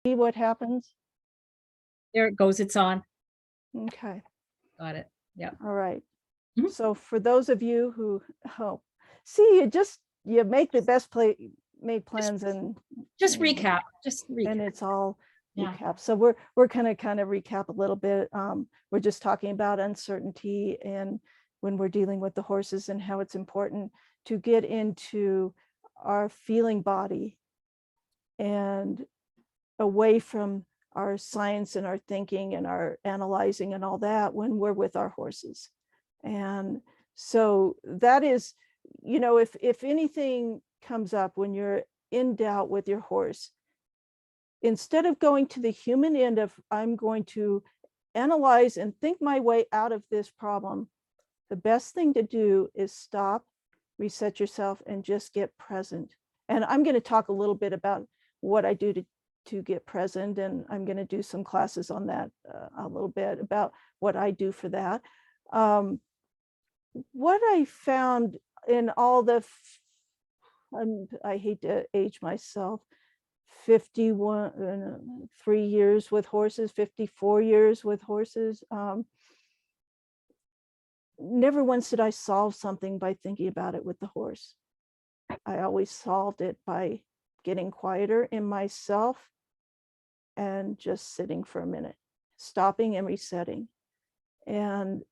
See what happens? There it goes, it's on. Okay. Got it. Yeah. All right. Mhm. So for those of you who, oh, see, you make the best made Just plans and just and recap, just and recap. it's all Yeah. recap. So we're kind of recap a little bit. We're just talking about uncertainty and when we're dealing with the horses and how it's important to get into our feeling body and away from our science and our thinking and our analyzing and all that when we're with our horses. And so that is, if anything comes up when you're in doubt with your horse, instead of going to the human end of I'm going to analyze and think my way out of this problem, the best thing to do is stop, reset yourself, and just get present. And I'm going to talk a little bit about what I do to get present, and I'm going to do some classes on that a little bit about what I do for that. What I found in all the, I hate to age myself, 51, 3 years with horses, 54 years with horses. Never once did I solve something by thinking about it with the horse. I always solved it by getting quieter in myself and just sitting for a minute, stopping and resetting. And,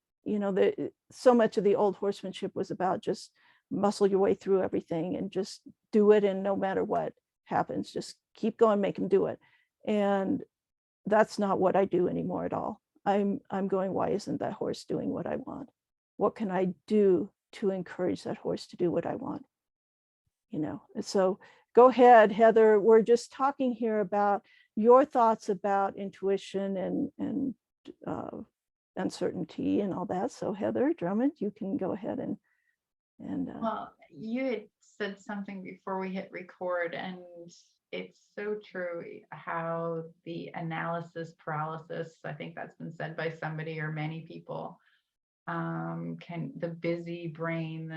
so much of the old horsemanship was about just muscle your way through everything and just do it. And no matter what happens, just keep going, make them do it. And that's not what I do anymore at all. I'm going, why isn't that horse doing what I want? What can I do to encourage that horse to do what I want? So go ahead, Heather. We're just talking here about your thoughts about intuition and uncertainty and all that. So Heather Drummond, you can go ahead and Well, you had said something before we hit record, and it's so true how the analysis paralysis, I think that's been said by somebody or many people, can the busy brain,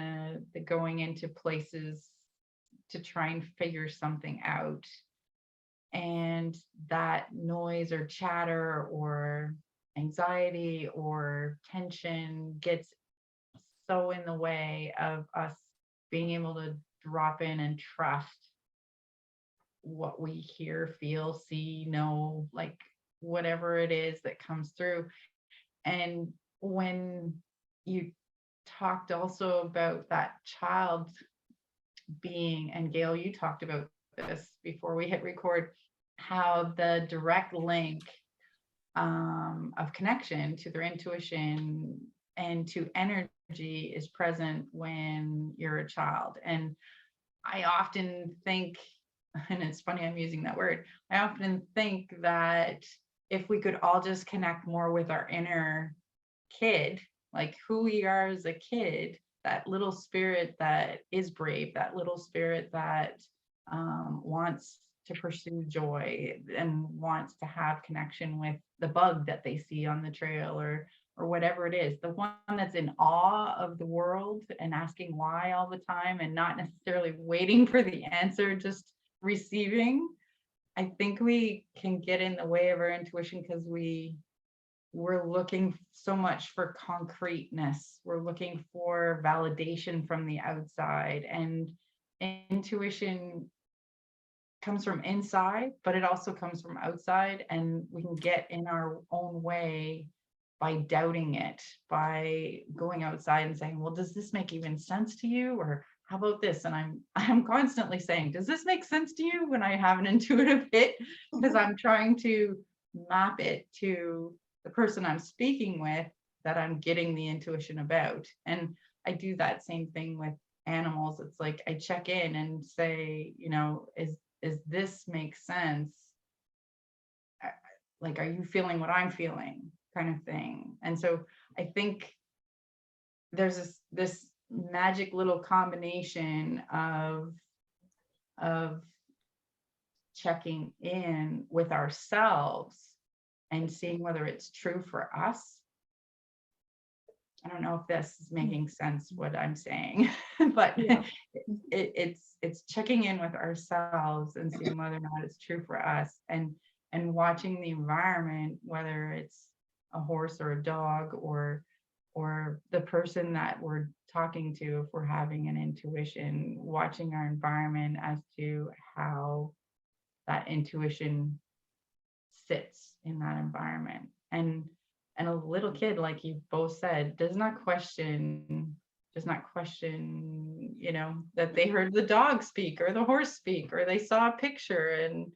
the going into places to try and figure something out, and that noise or chatter or anxiety or tension gets so in the way of us being able to drop in and trust what we hear, feel, see, know, like whatever it is that comes through. And when you talked also about that child being, and Gail, you talked about this before we hit record, how the direct link of connection to their intuition and to energy is present when you're a child. And I often think, and it's funny I'm using that word, I often think that if we could all just connect more with our inner kid, like who we are as a kid, that little spirit that is brave, that little spirit that wants to pursue joy and wants to have connection with the bug that they see on the trail or whatever it is, the one that's in awe of the world and asking why all the time and not necessarily waiting for the answer, just receiving. I think we can get in the way of our intuition because we're looking so much for concreteness. We're looking for validation from the outside, and intuition comes from inside, but it also comes from outside, and we can get in our own way by doubting it, by going outside and saying, well, does this make even sense to you? Or how about this? And I'm constantly saying, does this make sense to you when I have an intuitive hit? Because I'm trying to map it to the person I'm speaking with that I'm getting the intuition about. And I do that same thing with animals. It's like I check in and say, is this make sense? Like, are you feeling what I'm feeling, kind of thing? And so I think there's this magic little combination of checking in with ourselves and seeing whether it's true for us. I don't know if this is making sense what I'm saying, but yeah. it's checking in with ourselves and seeing whether or not it's true for us. And and watching the environment, whether it's a horse or a dog or the person that we're talking to, if we're having an intuition, watching our environment as to how that intuition sits in that environment. And a little kid, like you both said, does not question, you know, that they heard the dog speak or the horse speak or they saw a picture, and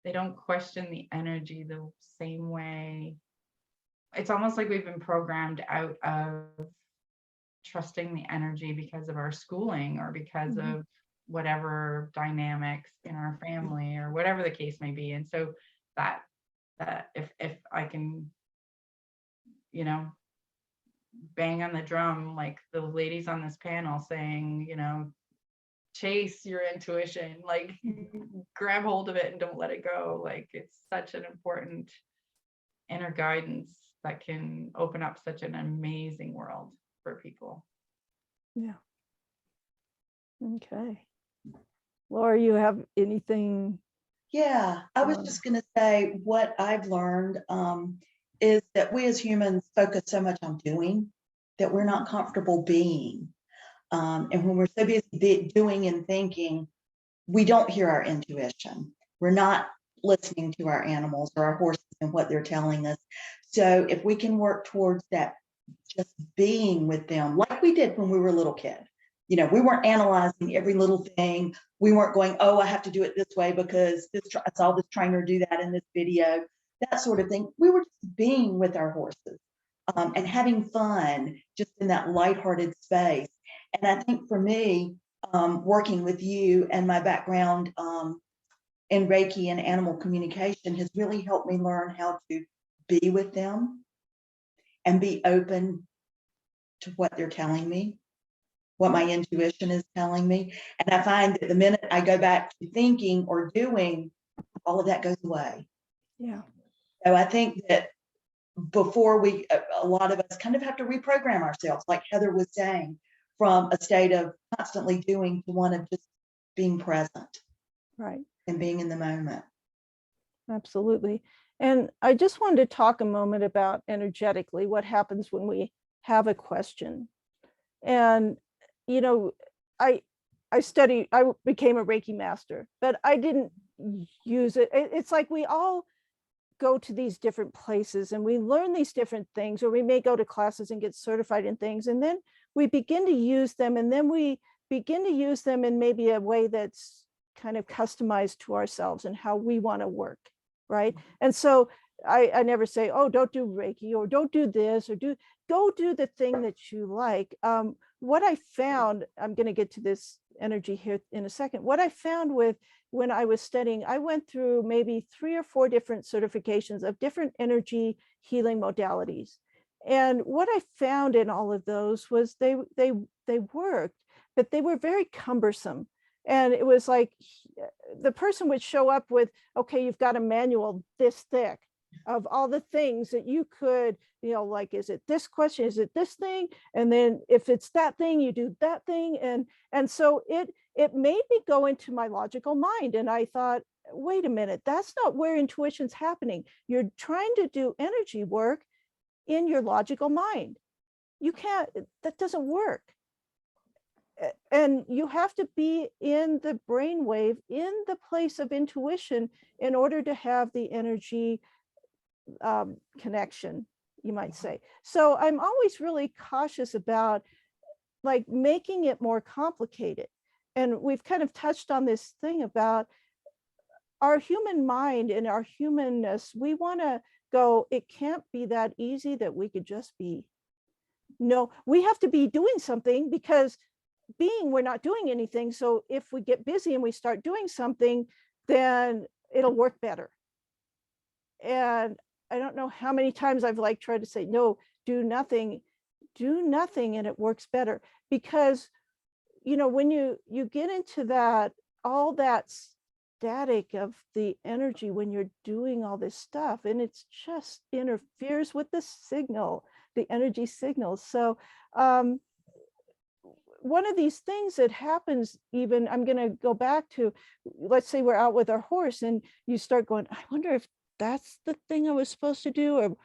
they don't question the energy the same way. It's almost like we've been programmed out of trusting the energy because of our schooling or because of whatever dynamics in our family or whatever the case may be. And so that if I can, you know, bang on the drum like the ladies on this panel saying, you know, chase your intuition, like grab hold of it and don't let it go. Like it's such an important inner guidance that can open up such an amazing world for people. Yeah. Okay. Laura, you have anything? Yeah, I was just going to say what I've learned is that we as humans focus so much on doing that we're not comfortable being. And when we're so busy doing and thinking, we don't hear our intuition. We're not listening to our animals or our horses and what they're telling us. So if we can work towards that, just being with them like we did when we were a little kid. You know, we weren't analyzing every little thing. We weren't going, oh, I have to do it this way because I saw this trainer do that in this video, that sort of thing. We were just being with our horses and having fun just in that lighthearted space. And I think for me, working with you and my background in Reiki and animal communication has really helped me learn how to be with them and be open to what they're telling me, what my intuition is telling me. And I find that the minute I go back to thinking or doing, all of that goes away. Yeah. So I think that before a lot of us kind of have to reprogram ourselves, like Heather was saying, from a state of constantly doing to one of just being present. Right. And being in the moment. Absolutely. And I just wanted to talk a moment about energetically what happens when we have a question. And, you know, I became a Reiki master, but I didn't use it. It's like we all go to these different places and we learn these different things, or we may go to classes and get certified in things, and then we begin to use them, and then we begin to use them in maybe a way that's kind of customized to ourselves and how we want to work, right? And so I never say, oh, don't do Reiki, or don't do this, or go do the thing that you like. What I found, I'm going to get to this energy here in a second. What I found when I was studying, I went through maybe 3 or 4 different certifications of different energy healing modalities. And what I found in all of those was they worked, but they were very cumbersome. And it was like the person would show up with, okay, you've got a manual this thick of all the things that you could, you know, like, is it this question? Is it this thing? And then if it's that thing, you do that thing. And so it made me go into my logical mind. And I thought, wait a minute, that's not where intuition's happening. You're trying to do energy work in your logical mind. You can't, that doesn't work. And you have to be in the brainwave, in the place of intuition, in order to have the energy connection, you might say. So I'm always really cautious about like making it more complicated. And we've kind of touched on this thing about our human mind and our humanness. We want to go, it can't be that easy that we could just be. No, we have to be doing something, because we're not doing anything. So if we get busy and we start doing something, then it'll work better. And I don't know how many times I've like tried to say, no, do nothing, and it works better. Because, you know, when you get into that, all that static of the energy when you're doing all this stuff, and it's just interferes with the signal, the energy signals. So one of these things that happens, even, I'm going to go back to, let's say we're out with our horse and you start going, I wonder if that's the thing I was supposed to do, or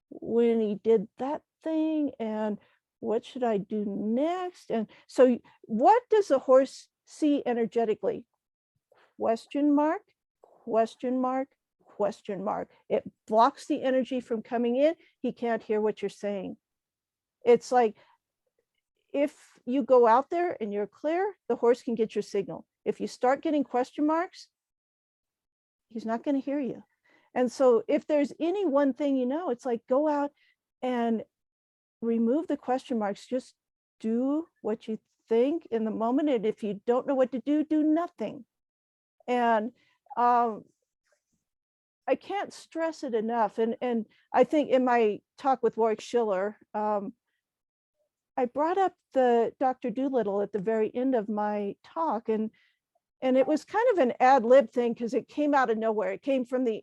when he did that thing, and what should I do next? And so what does a horse see energetically? Question mark, question mark, question mark. It blocks the energy from coming in. He can't hear what you're saying. It's like, if you go out there and you're clear, the horse can get your signal. If you start getting question marks, he's not going to hear you. And so if there's any one thing, it's like, go out and remove the question marks. Just do what you think in the moment. And if you don't know what to do, do nothing. And I can't stress it enough. And I think in my talk with Warwick Schiller, I brought up the Dr. Dolittle at the very end of my talk, and it was kind of an ad lib thing because it came out of nowhere. It came from the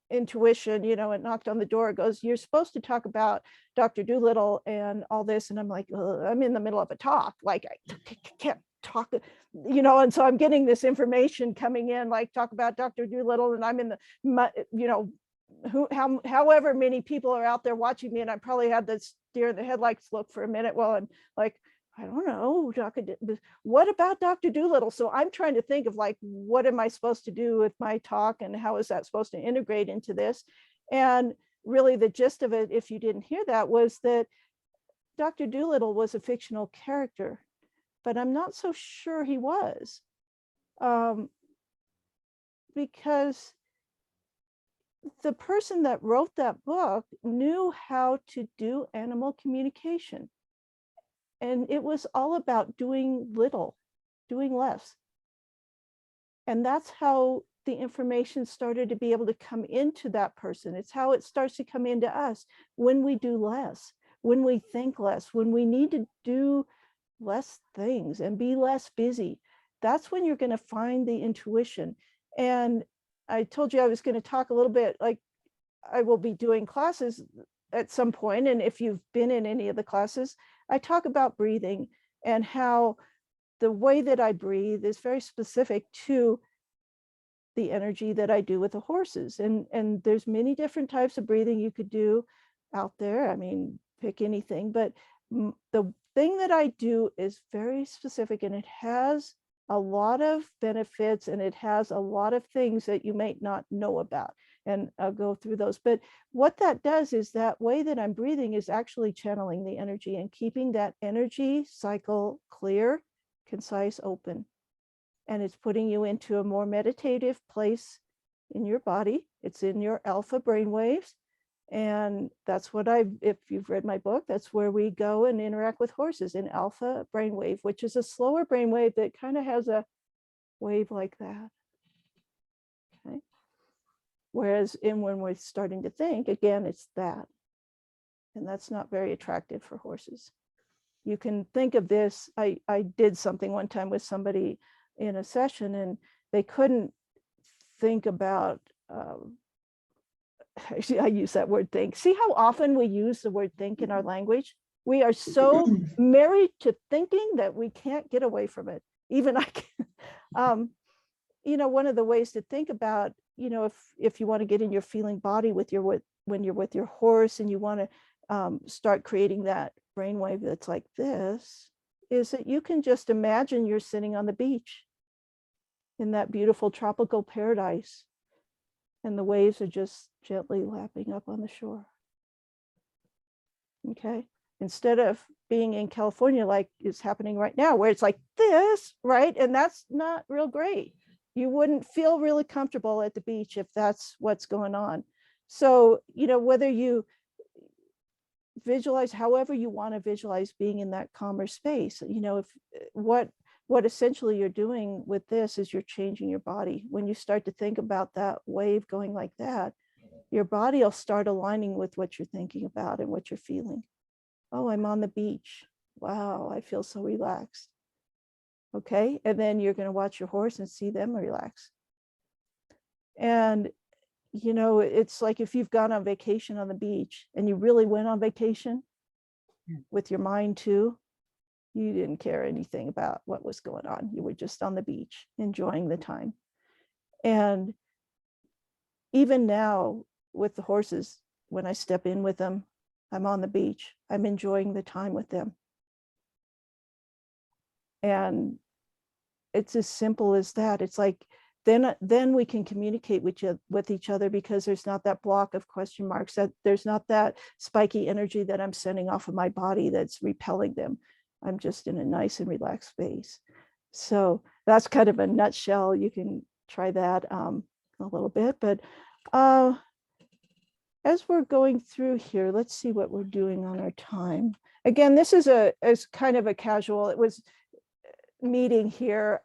intuition, it knocked on the door. It goes, you're supposed to talk about Dr. Dolittle and all this. And I'm like, I'm in the middle of a talk. Like, I can't talk, and so I'm getting this information coming in, like, talk about Dr. Dolittle, and I'm in the, however many people are out there watching me, and I probably had this deer in the headlights look for a minute. Well, I'm like, I don't know, what about Dr. Dolittle? So I'm trying to think of, like, what am I supposed to do with my talk, and how is that supposed to integrate into this? And really the gist of it, if you didn't hear that, was that Dr. Dolittle was a fictional character, but I'm not so sure he was, because the person that wrote that book knew how to do animal communication. And it was all about doing little, doing less. And that's how the information started to be able to come into that person. It's how it starts to come into us when we do less, when we think less, when we need to do less things and be less busy. That's when you're going to find the intuition. And I told you I was going to talk a little bit, like, I will be doing classes at some point. And if you've been in any of the classes, I talk about breathing and how the way that I breathe is very specific to the energy that I do with the horses. And there's many different types of breathing you could do out there. I mean, pick anything, but the thing that I do is very specific, and it has a lot of benefits, and it has a lot of things that you may not know about. And I'll go through those. But what that does is that way that I'm breathing is actually channeling the energy and keeping that energy cycle clear, concise, open. And it's putting you into a more meditative place in your body. It's in your alpha brainwaves. And that's what if you've read my book, that's where we go and interact with horses, in alpha brainwave, which is a slower brainwave that kind of has a wave like that. Okay. Whereas when we're starting to think, again, it's that. And that's not very attractive for horses. You can think of this. I did something one time with somebody in a session, and they couldn't think about, I use that word think. See how often we use the word think in our language? We are so married to thinking that we can't get away from it. Even I can. One of the ways to think about, if you want to get in your feeling body when you're with your horse, and you want to start creating that brainwave that's like this, is that you can just imagine you're sitting on the beach in that beautiful tropical paradise, and the waves are just gently lapping up on the shore. Okay. Instead of being in California, like is happening right now, where it's like this, right? And that's not real great. You wouldn't feel really comfortable at the beach if that's what's going on. So, whether you visualize however you want to visualize being in that calmer space, if what essentially you're doing with this is you're changing your body. When you start to think about that wave going like that, your body will start aligning with what you're thinking about and what you're feeling. Oh, I'm on the beach. Wow, I feel so relaxed. Okay, and then you're going to watch your horse and see them relax. And it's like if you've gone on vacation on the beach and you really went on vacation with your mind too, you didn't care anything about what was going on. You were just on the beach enjoying the time. And even now with the horses, when I step in with them, I'm on the beach, I'm enjoying the time with them. And it's as simple as that. It's like, then we can communicate with each other, because there's not that block of question marks, that there's not that spiky energy that I'm sending off of my body that's repelling them. I'm just in a nice and relaxed space. So that's kind of a nutshell. You can try that a little bit, but as we're going through here, let's see what we're doing on our time. Again, this is kind of a casual, it was meeting here.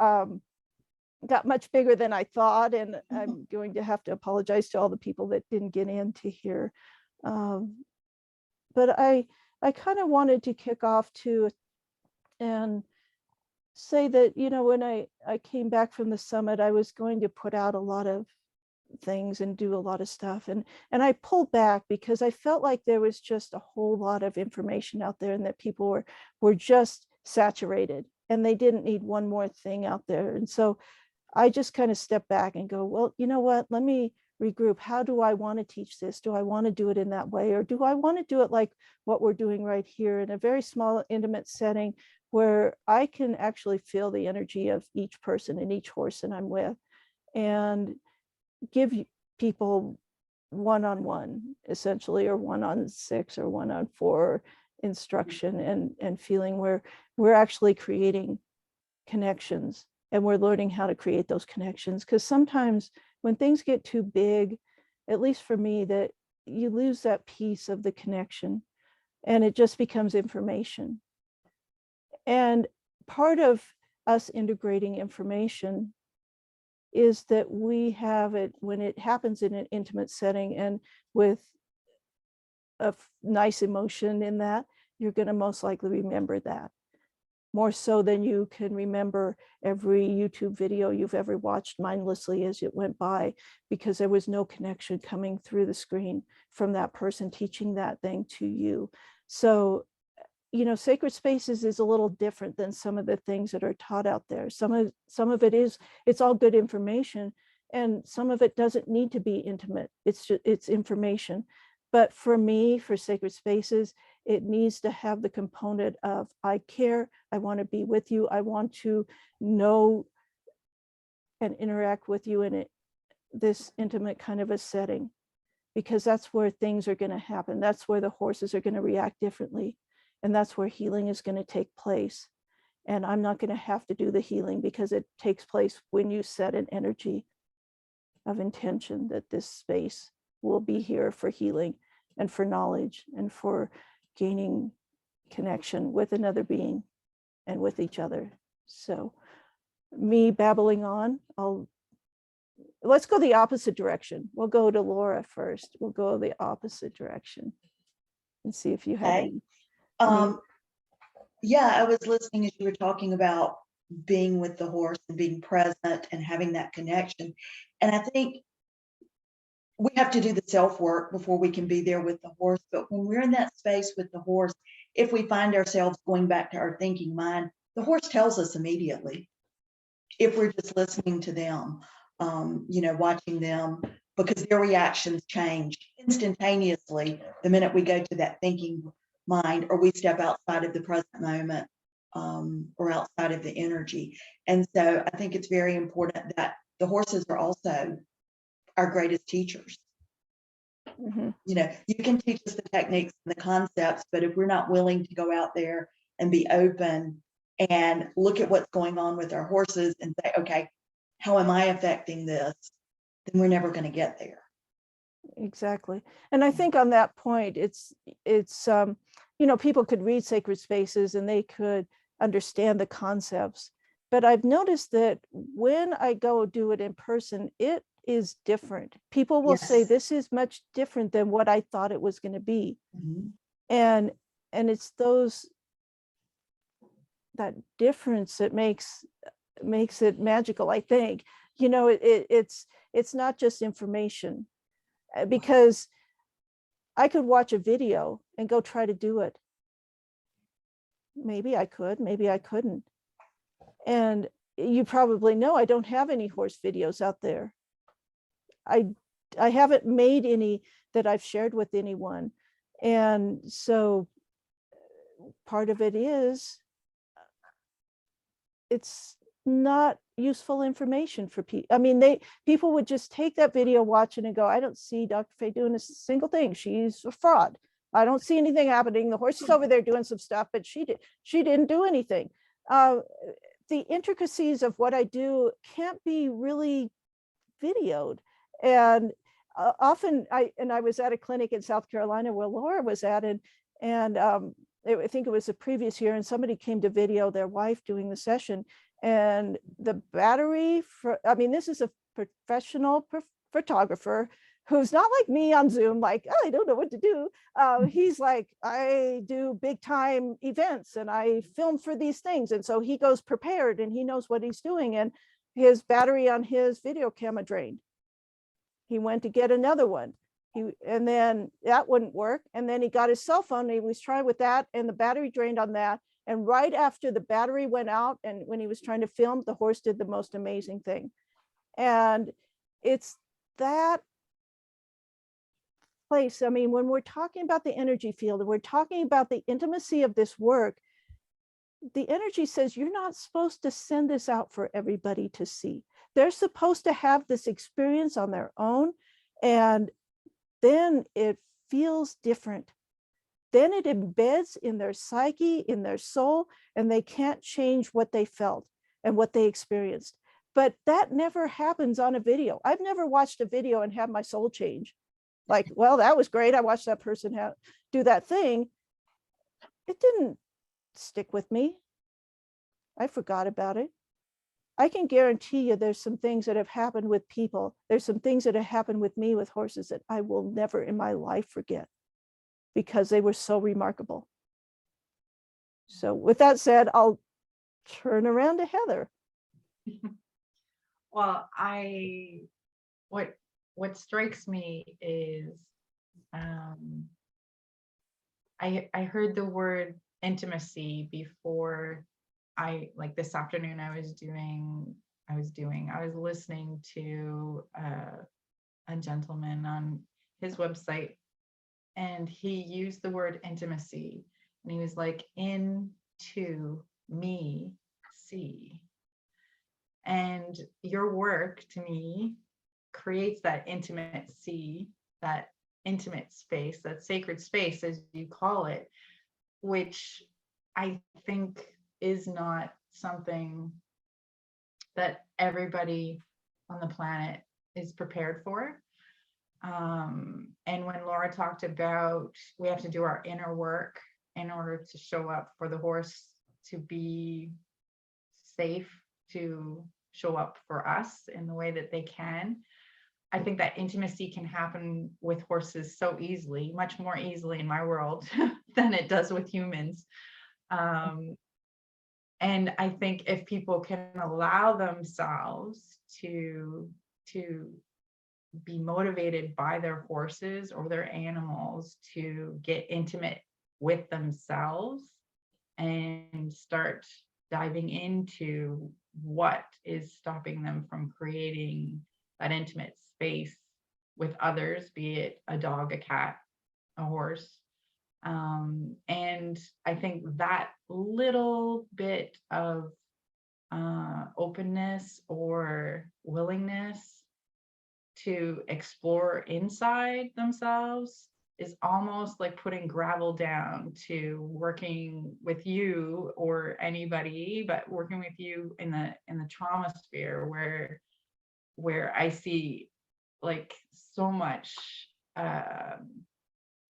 Got much bigger than I thought, and I'm going to have to apologize to all the people that didn't get in to hear. But I kind of wanted to kick off too and say that, you know, when I came back from the summit, I was going to put out a lot of things and do a lot of stuff, and I pulled back because I felt like there was just a whole lot of information out there, and that people were just saturated, and they didn't need one more thing out there. And so I just kind of step back and go, well, you know what, let me regroup. How do I want to teach this? Do I want to do it in that way? Or do I want to do it like what we're doing right here, in a very small, intimate setting where I can actually feel the energy of each person and each horse that I'm with, and give people one-on-one, essentially, or 1-on-6 or 1-on-4 instruction, and feeling where we're actually creating connections, and we're learning how to create those connections. Because sometimes when things get too big, at least for me, that you lose that piece of the connection, and it just becomes information. And part of us integrating information is that we have it when it happens in an intimate setting, and with a nice emotion in that, you're going to most likely remember that more so than you can remember every YouTube video you've ever watched mindlessly as it went by, because there was no connection coming through the screen from that person teaching that thing to you. So, you know, sacred spaces is a little different than some of the things that are taught out there. Some of it is, it's all good information, and some of it doesn't need to be intimate. It's information. But for me, for sacred spaces, it needs to have the component of, I care, I want to be with you, I want to know and interact with you in this intimate kind of a setting, because that's where things are going to happen. That's where the horses are going to react differently. And that's where healing is going to take place. And I'm not going to have to do the healing, because it takes place when you set an energy of intention that this space will be here for healing and for knowledge and for gaining connection with another being and with each other. So me babbling on, let's go the opposite direction. We'll go to Laura first. We'll go the opposite direction and see if you have any. Yeah, I was listening as you were talking about being with the horse and being present and having that connection. And I think we have to do the self work before we can be there with the horse. But when we're in that space with the horse, if we find ourselves going back to our thinking mind, the horse tells us immediately. If we're just listening to them, you know, watching them, because their reactions change instantaneously the minute we go to that thinking mind, or we step outside of the present moment, or outside of the energy. And so I think it's very important that the horses are also our greatest teachers. Mm-hmm. You know, you can teach us the techniques and the concepts, but if we're not willing to go out there and be open and look at what's going on with our horses and say, okay, how am I affecting this? Then we're never going to get there. Exactly. And I think on that point, it's you know, people could read sacred spaces and they could understand the concepts, but I've noticed that when I go do it in person, it is different. People will say, Yes. this is much different than what I thought it was going to be. Mhm. And it's that difference that makes it magical, I think. You know, it's not just information, because I could watch a video and go try to do it. Maybe I could, maybe I couldn't. And you probably know I don't have any horse videos out there. I I haven't made any that I've shared with anyone. And so part of it is it's not useful information for people. I mean, people would just take that video, watch it, and go, I don't see Dr. Faye doing a single thing. She's a fraud. I don't see anything happening. The horse is over there doing some stuff, but she didn't do anything. The intricacies of what I do can't be really videoed. And often I was at a clinic in South Carolina where Laura was at, and I think it was the previous year, and somebody came to video their wife doing the session, and the battery I mean, this is a professional photographer who's not like me on Zoom, like, oh, I don't know what to do. He's like, I do big time events and I film for these things. And so he goes prepared and he knows what he's doing. And his battery on his video camera drained. He went to get another one. And then that wouldn't work. And then he got his cell phone and he was trying with that, and the battery drained on that. And right after the battery went out, and when he was trying to film, the horse did the most amazing thing. And it's that place. I mean, when we're talking about the energy field and we're talking about the intimacy of this work, the energy says you're not supposed to send this out for everybody to see. They're supposed to have this experience on their own, and then it feels different. Then it embeds in their psyche, in their soul, and they can't change what they felt and what they experienced. But that never happens on a video. I've never watched a video and have my soul change. Like, well, that was great. I watched that person do that thing. It didn't stick with me. I forgot about it. I can guarantee you there's some things that have happened with people. There's some things that have happened with me with horses that I will never in my life forget because they were so remarkable. So with that said, I'll turn around to Heather. Well, what strikes me is I heard the word intimacy before. Like this afternoon I was listening to a gentleman on his website, and he used the word intimacy, and he was like, into me see. And your work to me creates that intimacy, that intimate space, that sacred space, as you call it, which I think is not something that everybody on the planet is prepared for. And when Laura talked about we have to do our inner work in order to show up for the horse to be safe, to show up for us in the way that they can, I think that intimacy can happen with horses so easily, much more easily in my world than it does with humans. And I think if people can allow themselves to be motivated by their horses or their animals to get intimate with themselves and start diving into what is stopping them from creating that intimate space with others, be it a dog, a cat, a horse. And I think that little bit of openness or willingness to explore inside themselves is almost like putting gravel down to working with you or anybody, but working with you in the trauma sphere where I see like so much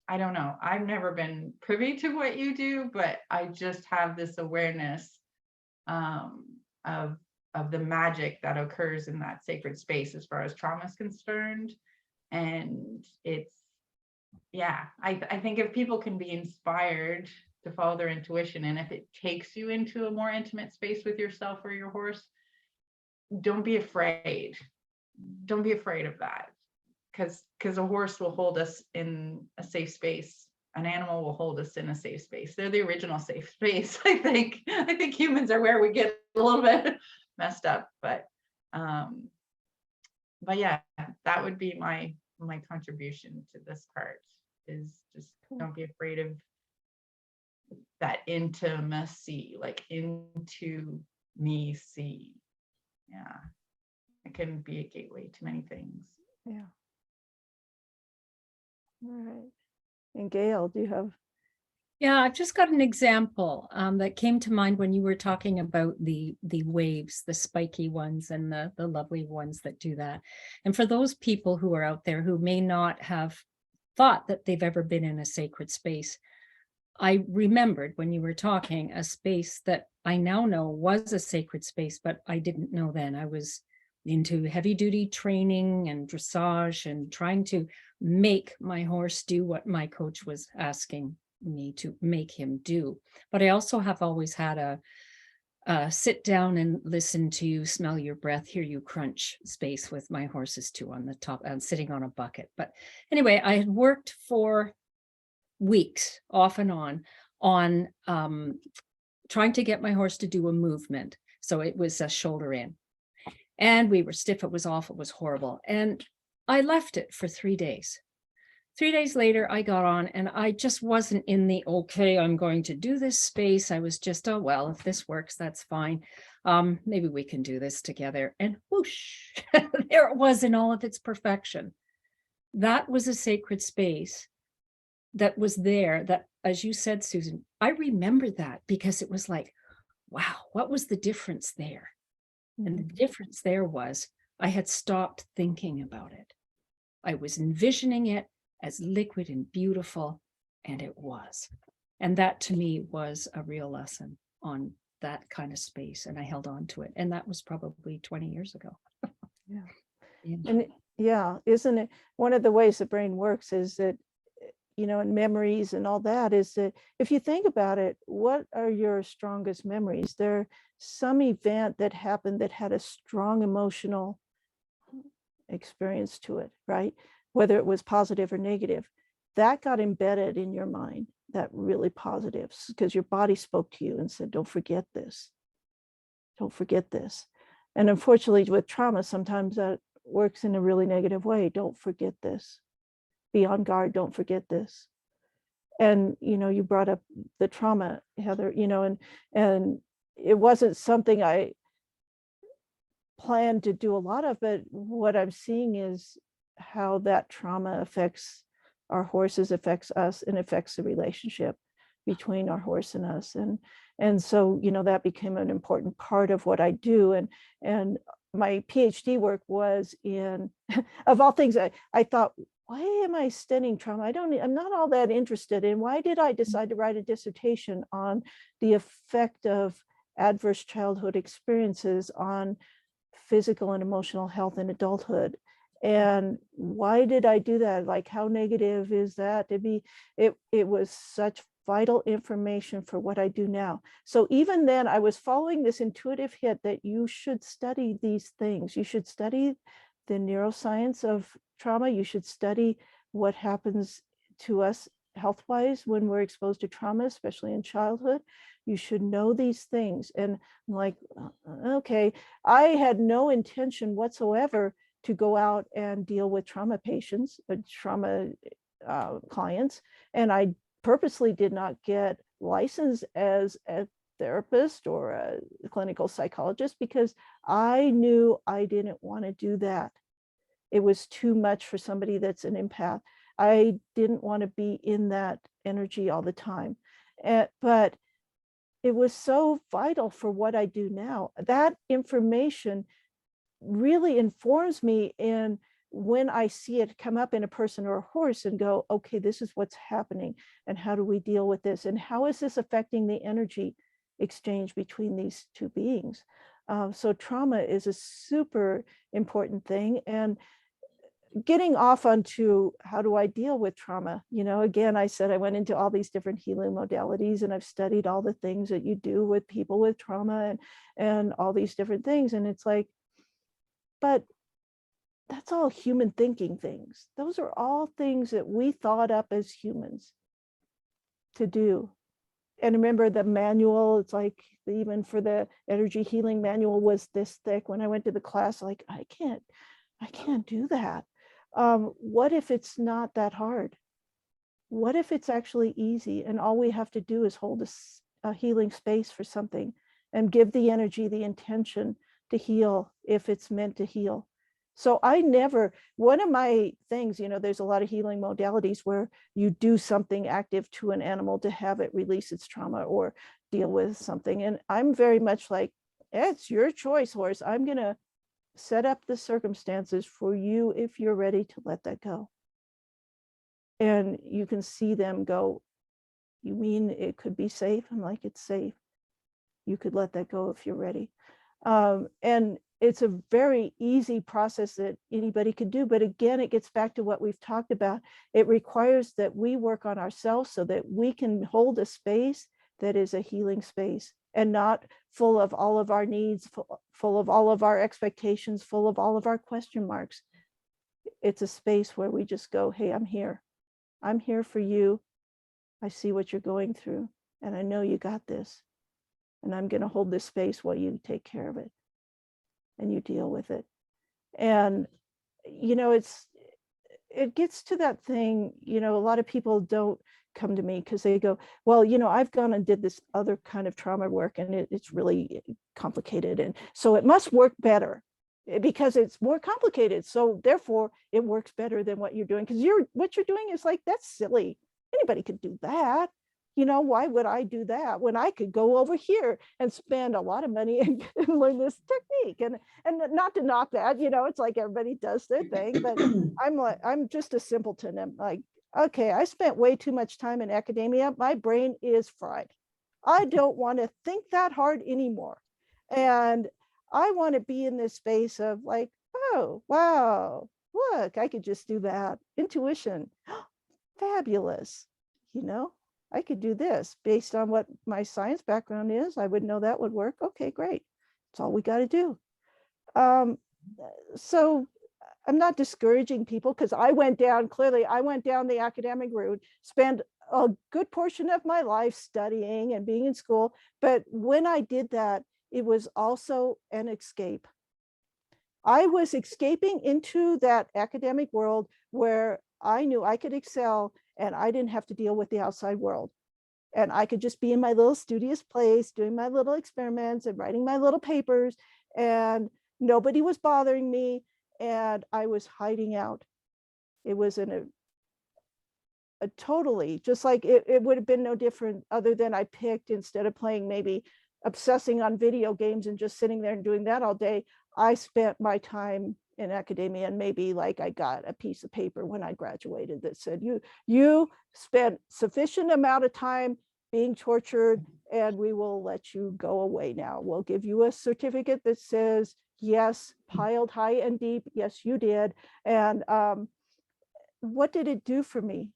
I don't know. I've never been privy to what you do, but I just have this awareness of the magic that occurs in that sacred space as far as trauma is concerned. And it's, yeah, I think if people can be inspired to follow their intuition, and if it takes you into a more intimate space with yourself or your horse, don't be afraid. Don't be afraid of that. Because a horse will hold us in a safe space. An animal will hold us in a safe space. They're the original safe space. I think humans are where we get a little bit messed up. But yeah, that would be my my contribution to this part is just Cool. don't be afraid of that intimacy, like into me see. Yeah. It can be a gateway to many things. Yeah. All right. And Gail, do you have? Yeah, I've just got an example that came to mind when you were talking about the waves, the spiky ones and the lovely ones that do that. And for those people who are out there who may not have thought that they've ever been in a sacred space, I remembered when you were talking a space that I now know was a sacred space, but I didn't know then. I was into heavy duty training and dressage and trying to make my horse do what my coach was asking me to make him do. But I also have always had a sit down and listen to you, smell your breath, hear you crunch space with my horses too on the top and sitting on a bucket. But anyway, I had worked for weeks off and on trying to get my horse to do a movement. So it was a shoulder in. And we were stiff. It was awful. It was horrible. And I left it for 3 days. 3 days later, I got on and I just wasn't in the, okay, I'm going to do this space. I was just, oh, well, if this works, that's fine. Maybe we can do this together. And whoosh, there it was in all of its perfection. That was a sacred space that was there that, as you said, Susan, I remember that because it was like, wow, what was the difference there? And the difference there was I had stopped thinking about it. I was envisioning it as liquid and beautiful, and it was. And that to me was a real lesson on that kind of space. And I held on to it. And that was probably 20 years ago. Yeah. Yeah. And yeah, isn't it one of the ways the brain works is that, you know, in memories and all that, is that if you think about it, what are your strongest memories? They're some event that happened that had a strong emotional experience to it, right? Whether it was positive or negative, that got embedded in your mind, that really positive, because your body spoke to you and said, don't forget this. Don't forget this. And unfortunately, with trauma, sometimes that works in a really negative way. Don't forget this. Be on guard. Don't forget this. And, you know, you brought up the trauma, Heather, you know, and it wasn't something I planned to do a lot of, but what I'm seeing is how that trauma affects our horses, affects us, and affects the relationship between our horse and us. And so, you know, that became an important part of what I do. And my PhD work was in, of all things, I thought, why am I studying trauma? I'm not all that interested in. Why did I decide to write a dissertation on the effect of adverse childhood experiences on physical and emotional health in adulthood? And why did I do that? Like, how negative is that to be? It was such vital information for what I do now. So even then I was following this intuitive hit that you should study these things. You should study the neuroscience of trauma. You should study what happens to us health-wise when we're exposed to trauma, especially in childhood. You should know these things. And I'm like, okay, I had no intention whatsoever to go out and deal with trauma patients, trauma clients. And I purposely did not get licensed as a therapist or a clinical psychologist because I knew I didn't want to do that. It was too much for somebody that's an empath. I didn't want to be in that energy all the time. But it was so vital for what I do now. That information really informs me in when I see it come up in a person or a horse and go, okay, this is what's happening. And how do we deal with this? And how is this affecting the energy exchange between these two beings? So trauma is a super important thing. And getting off onto how do I deal with trauma? You know, again, I said I went into all these different healing modalities and I've studied all the things that you do with people with trauma and all these different things. And it's like, but that's all human thinking things. Those are all things that we thought up as humans to do. And remember the manual, it's like even for the energy healing manual was this thick. When I went to the class, like, I can't do that. What if it's not that hard? What if it's actually easy and all we have to do is hold a healing space for something and give the energy, the intention to heal if it's meant to heal? So one of my things, there's a lot of healing modalities where you do something active to an animal to have it release its trauma or deal with something. And I'm very much like, it's your choice, horse. I'm going to set up the circumstances for you if you're ready to let that go. And you can see them go, you mean it could be safe? I'm like, it's safe. You could let that go if you're ready. And it's a very easy process that anybody could do. But again, it gets back to what we've talked about. It requires that we work on ourselves so that we can hold a space that is a healing space and not full of all of our needs, full of all of our expectations, full of all of our question marks. It's a space where we just go, hey, I'm here. I'm here for you. I see what you're going through, and I know you got this. And I'm going to hold this space while you take care of it and you deal with it. And, it gets to that thing, a lot of people don't come to me because they go, well, I've gone and did this other kind of trauma work and it's really complicated. And so it must work better because it's more complicated. So therefore it works better than what you're doing. Because what you're doing is like, that's silly. Anybody could do that. Why would I do that when I could go over here and spend a lot of money and learn this technique? And not to knock that, it's like everybody does their thing, but I'm just a simpleton. I'm like, okay, I spent way too much time in academia. My brain is fried. I don't want to think that hard anymore. And I want to be in this space of like, oh, wow, look, I could just do that. Intuition, fabulous, I could do this based on what my science background is. I would know that would work. Okay, great. That's all we got to do. So I'm not discouraging people because I went down the academic route, spent a good portion of my life studying and being in school. But when I did that, it was also an escape. I was escaping into that academic world where I knew I could excel and I didn't have to deal with the outside world. And I could just be in my little studious place, doing my little experiments and writing my little papers, and nobody was bothering me, and I was hiding out. It was in a totally, just like it would have been no different other than I picked, instead of playing, maybe obsessing on video games and just sitting there and doing that all day, I spent my time in academia, and maybe like I got a piece of paper when I graduated that said, you spent sufficient amount of time being tortured and we will let you go away now. We'll give you a certificate that says, yes, piled high and deep. Yes, you did. And what did it do for me?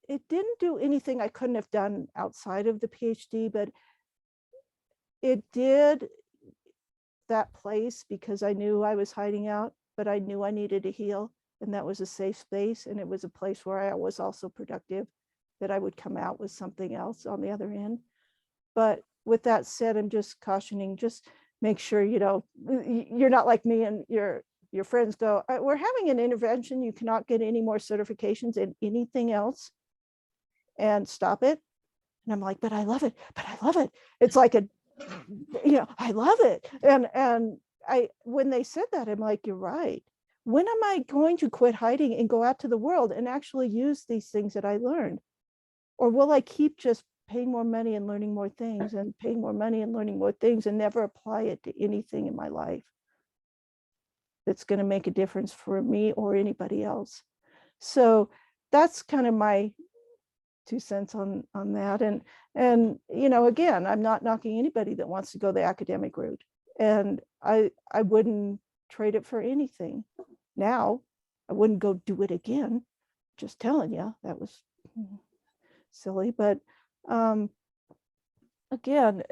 It didn't do anything I couldn't have done outside of the PhD, but it did that place because I knew I was hiding out, but I knew I needed to heal. And that was a safe space. And it was a place where I was also productive, that I would come out with something else on the other end. But with that said, I'm just cautioning, just make sure, you're not like me and your friends go, we're having an intervention. You cannot get any more certifications in anything else, and stop it. And I'm like, but I love it. It's like I love it. And when they said that, I'm like, you're right. When am I going to quit hiding and go out to the world and actually use these things that I learned? Or will I keep just paying more money and learning more things and paying more money and learning more things and never apply it to anything in my life that's going to make a difference for me or anybody else? So that's kind of my 2 cents on that. And again, I'm not knocking anybody that wants to go the academic route, and I wouldn't trade it for anything. Now I wouldn't go do it again, just telling you. That was silly, but again,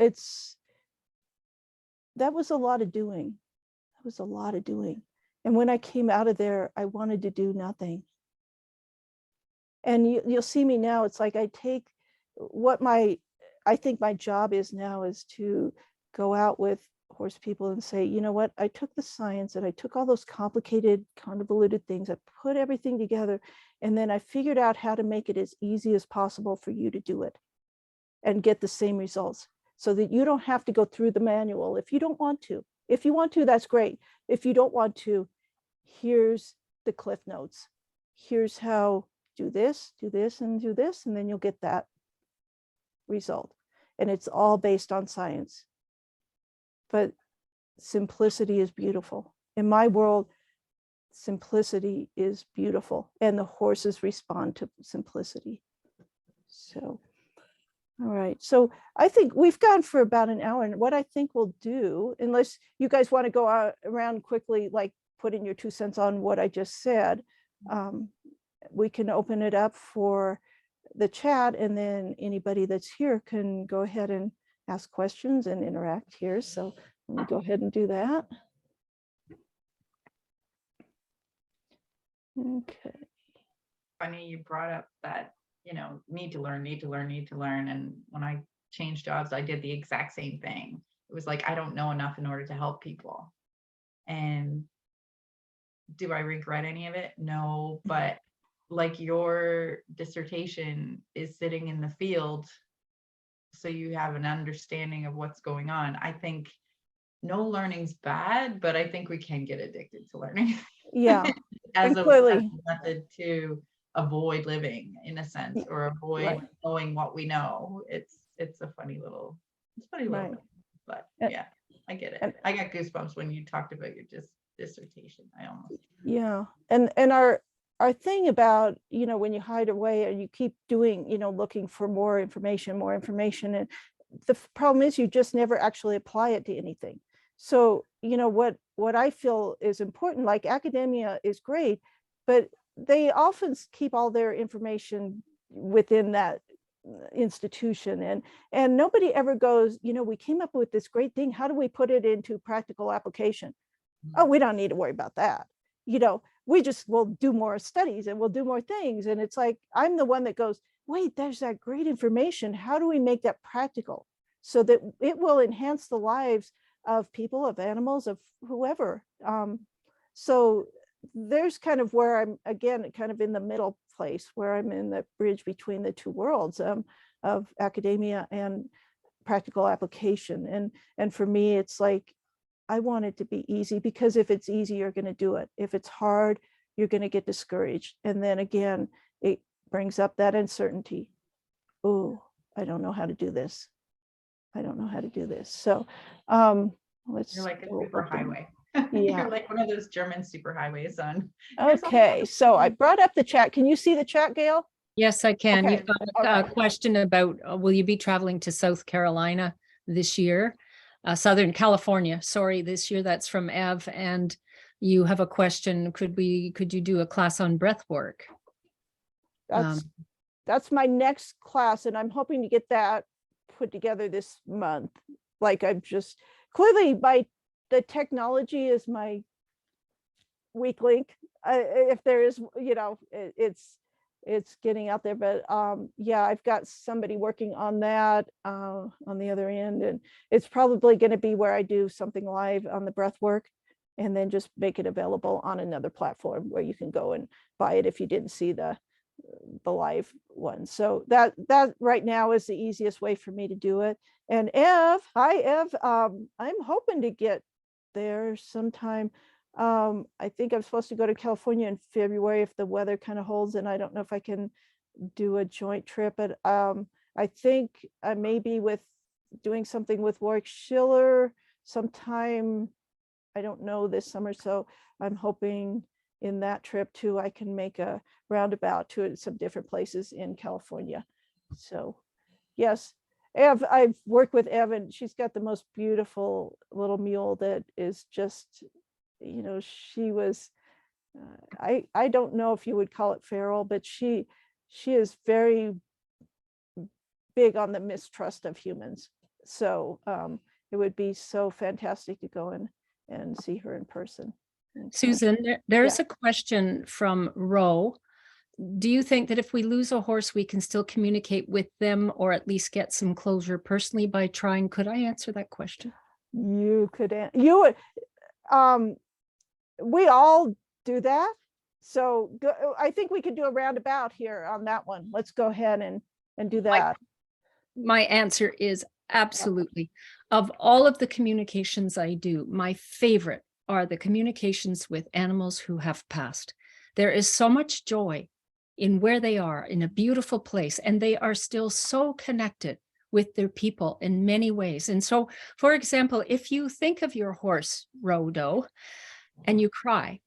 that was a lot of doing. And when I came out of there, I wanted to do nothing. And you'll see me now, it's like I take what I think my job is now is to go out with horse people and say, you know what, I took the science and I took all those complicated, convoluted things, I put everything together, and then I figured out how to make it as easy as possible for you to do it and get the same results, so that you don't have to go through the manual if you don't want to. If you want to, that's great. If you don't want to, here's the cliff notes. Here's how, do this, and do this, and then you'll get that result. And it's all based on science. But simplicity is beautiful. In my world, simplicity is beautiful, and the horses respond to simplicity. So, all right. So I think we've gone for about an hour, and what I think we'll do, unless you guys want to go around quickly, like put in your 2 cents on what I just said, we can open it up for the chat, and then anybody that's here can go ahead and ask questions and interact here. So let me go ahead and do that. Okay. Funny you brought up that, need to learn. And when I changed jobs, I did the exact same thing. It was like, I don't know enough in order to help people. And do I regret any of it? No, but like your dissertation is sitting in the field, so you have an understanding of what's going on. I think no learning's bad, but I think we can get addicted to learning. Yeah. as And a clearly, method to avoid living, in a sense, or avoid right. knowing what we know. It's a funny little Right. thing, but And- yeah, I get it. and- I got goosebumps when you talked about your dissertation. I almost. Yeah. And our thing about, when you hide away and you keep doing, looking for more information, and the problem is you just never actually apply it to anything. So, what I feel is important, like academia is great, but they often keep all their information within that institution, and nobody ever goes, we came up with this great thing, how do we put it into practical application? Oh, we don't need to worry about that. We just will do more studies and we'll do more things. And it's like, I'm the one that goes, wait, there's that great information. How do we make that practical so that it will enhance the lives of people, of animals, of whoever? So there's kind of where I'm, again, kind of in the middle place, where I'm in the bridge between the two worlds of academia and practical application. And for me, it's like, I want it to be easy, because if it's easy, you're going to do it. If it's hard, you're going to get discouraged. And then again, it brings up that uncertainty. Oh, I don't know how to do this. So let's. You're like a go super open. highway. Yeah. You're like one of those German super highways on. Okay, so I brought up the chat. Can you see the chat, Gail? Yes, I can. Okay, You've got all a right. question about, will you be traveling to South Carolina this year? Southern California, sorry, this year. That's from Ev. And you have a question, could you do a class on breath work? That's my next class, and I'm hoping to get that put together this month. Like, I'm just clearly, the technology is my weak link. If there is, it's getting out there, but yeah, I've got somebody working on that on the other end, and it's probably going to be where I do something live on the breath work, and then just make it available on another platform where you can go and buy it if you didn't see the live one. So that right now is the easiest way for me to do it. And hi Ev, I'm hoping to get there sometime. I think I'm supposed to go to California in February if the weather kind of holds, and I don't know if I can do a joint trip, but I think I may be doing something with Warwick Schiller sometime, I don't know, this summer. So I'm hoping in that trip too, I can make a roundabout to some different places in California. So yes, Ev, I've worked with Ev, and she's got the most beautiful little mule that is just, she was, I don't know if you would call it feral, but she is very big on the mistrust of humans. So it would be so fantastic to go and see her in person. Susan, there's a question from Ro. Do you think that if we lose a horse, we can still communicate with them, or at least get some closure personally by trying? Could I answer that question? You could, you would, we all do that. So I think we could do a roundabout here on that one. Let's go ahead and do that. My answer is absolutely. Of all of the communications I do, my favorite are the communications with animals who have passed. There is so much joy in where they are, in a beautiful place, and they are still so connected with their people in many ways. And so, for example, if you think of your horse, Rhodo, and you cry,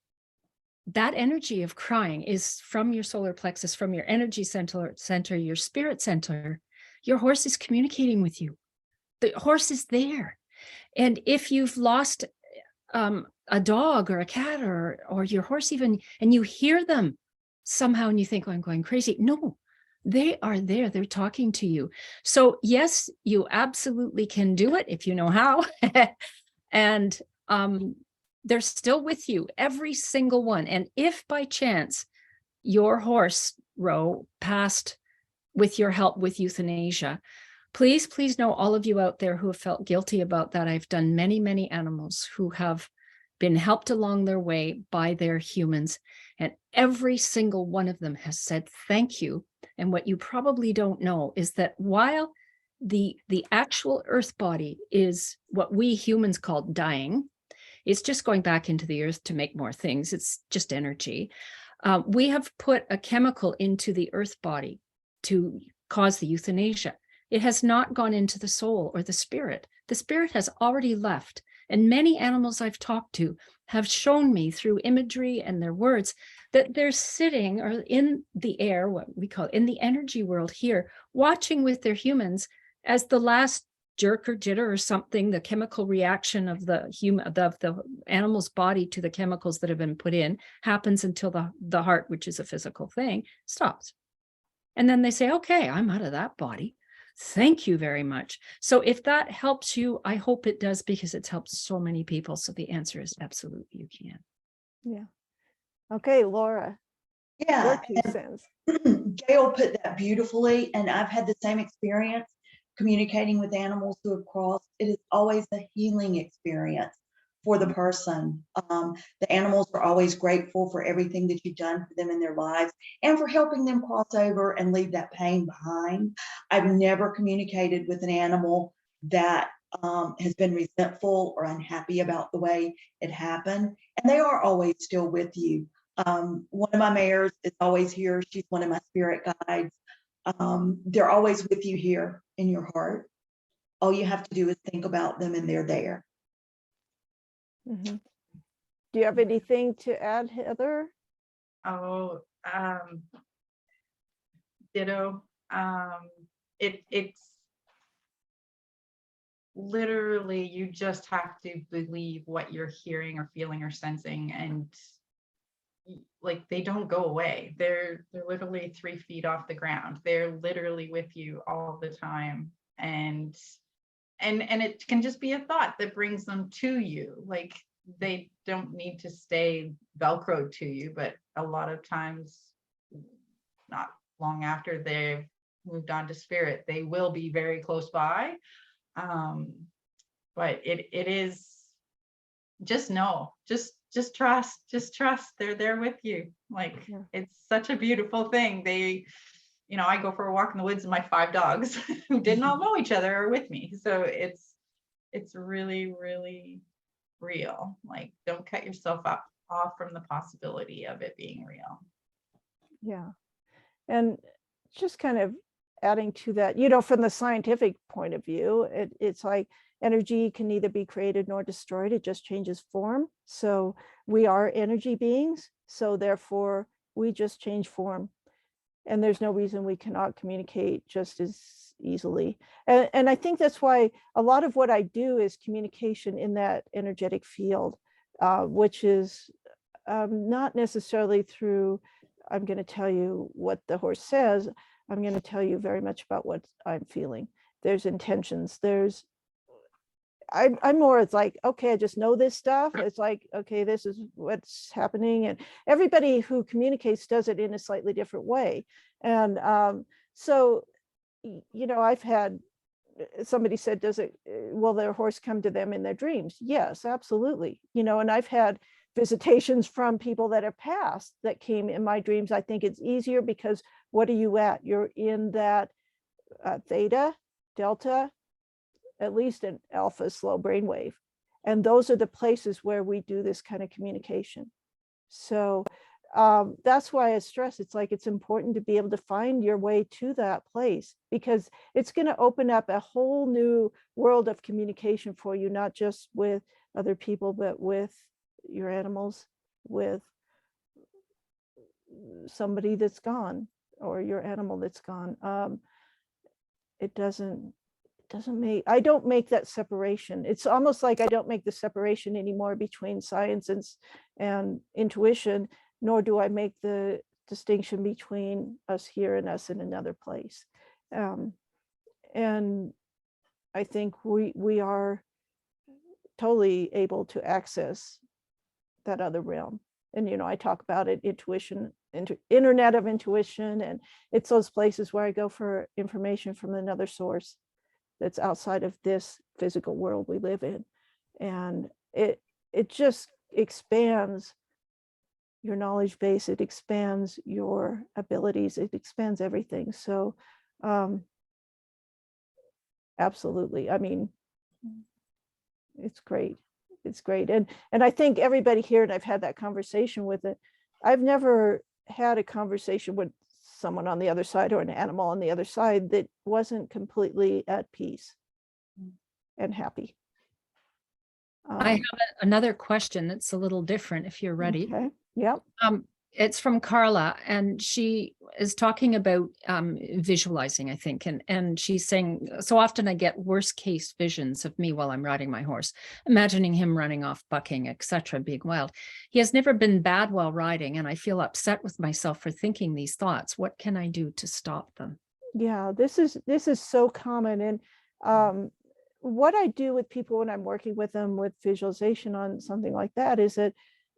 that energy of crying is from your solar plexus, from your energy center, your spirit center. Your horse is communicating with you. The horse is there. And if you've lost a dog or a cat or your horse even, and you hear them somehow and you think, oh, I'm going crazy. No, they are there. They're talking to you. So yes, you absolutely can do it if you know how. And they're still with you, every single one. And if by chance your horse, Ro, passed with your help with euthanasia, please, please know, all of you out there who have felt guilty about that, I've done many, many animals who have been helped along their way by their humans. And every single one of them has said thank you. And what you probably don't know is that while the actual earth body is what we humans call dying, it's just going back into the earth to make more things. It's just energy. We have put a chemical into the earth body to cause the euthanasia. It has not gone into the soul or the spirit. The spirit has already left. And many animals I've talked to have shown me through imagery and their words that they're sitting or in the air, what we call in the energy world here, watching with their humans as the last jerk or jitter or something, the chemical reaction of the animal's body to the chemicals that have been put in happens until the heart, which is a physical thing, stops. And then they say, okay, I'm out of that body. Thank you very much. So if that helps you, I hope it does, because it's helped so many people. So the answer is absolutely you can. Yeah. Okay, Laura. Yeah. Your 2 cents. Gail put that beautifully, and I've had the same experience communicating with animals who have crossed. It is always a healing experience for the person. The animals are always grateful for everything that you've done for them in their lives and for helping them cross over and leave that pain behind. I've never communicated with an animal that has been resentful or unhappy about the way it happened, and they are always still with you. One of my mares is always here. She's one of my spirit guides. They're always with you here in your heart. All you have to do is think about them and they're there. Mm-hmm. Do you have anything to add, Heather? Oh, ditto. It's literally, you just have to believe what you're hearing or feeling or sensing, and like, they don't go away. They're literally 3 feet off the ground. They're literally with you all the time. And it can just be a thought that brings them to you. Like, they don't need to stay Velcroed to you, but a lot of times, not long after they've moved on to spirit, they will be very close by. But it is, just know, just trust they're there with you. Like, yeah. It's such a beautiful thing. They, I go for a walk in the woods and my 5 dogs who did not know each other are with me. So it's really, really real. Like, don't cut yourself off from the possibility of it being real. Yeah. And just kind of adding to that, from the scientific point of view, it's like energy can neither be created nor destroyed. It just changes form. So we are energy beings. So therefore, we just change form. And there's no reason we cannot communicate just as easily. And I think that's why a lot of what I do is communication in that energetic field, which is not necessarily through, I'm going to tell you what the horse says. I'm going to tell you very much about what I'm feeling. There's intentions. I'm more, it's like, okay, I just know this stuff. It's like, okay, this is what's happening. And everybody who communicates does it in a slightly different way. And so, I've had somebody said, will their horse come to them in their dreams? Yes, absolutely. And I've had visitations from people that have passed that came in my dreams. I think it's easier because what are you at? You're in that theta, delta, at least an alpha slow brainwave. And those are the places where we do this kind of communication. So that's why I stress it's important to be able to find your way to that place, because it's going to open up a whole new world of communication for you, not just with other people, but with your animals, with somebody that's gone, or your animal that's gone. I don't make that separation. It's almost like I don't make the separation anymore between science and intuition, nor do I make the distinction between us here and us in another place. And I think we are totally able to access that other realm. And, I talk about it, intuition, internet of intuition, and it's those places where I go for information from another source that's outside of this physical world we live in. And it just expands your knowledge base, it expands your abilities, it expands everything. So absolutely. I mean, it's great. It's great. And I think everybody here, and I've had that conversation with it, I've never had a conversation with someone on the other side or an animal on the other side that wasn't completely at peace and happy. I have another question that's a little different if you're ready. Okay. Yep. It's from Carla, and she is talking about visualizing, I think. And she's saying, so often I get worst case visions of me while I'm riding my horse, imagining him running off, bucking, etc., being wild. He has never been bad while riding, and I feel upset with myself for thinking these thoughts. What can I do to stop them? Yeah, this is so common. And what I do with people when I'm working with them with visualization on something like that is that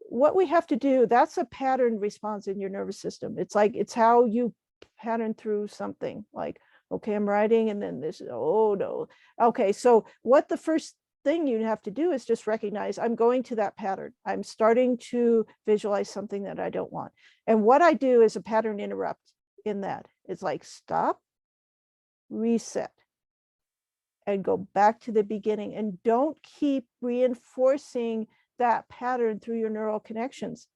what we have to do, that's a pattern response in your nervous system. It's how you pattern through something like, okay, I'm writing, and then this, oh no. Okay, so what the first thing you have to do is just recognize I'm going to that pattern. I'm starting to visualize something that I don't want. And what I do is a pattern interrupt in that. It's like stop, reset, and go back to the beginning, and don't keep reinforcing that pattern through your neural connections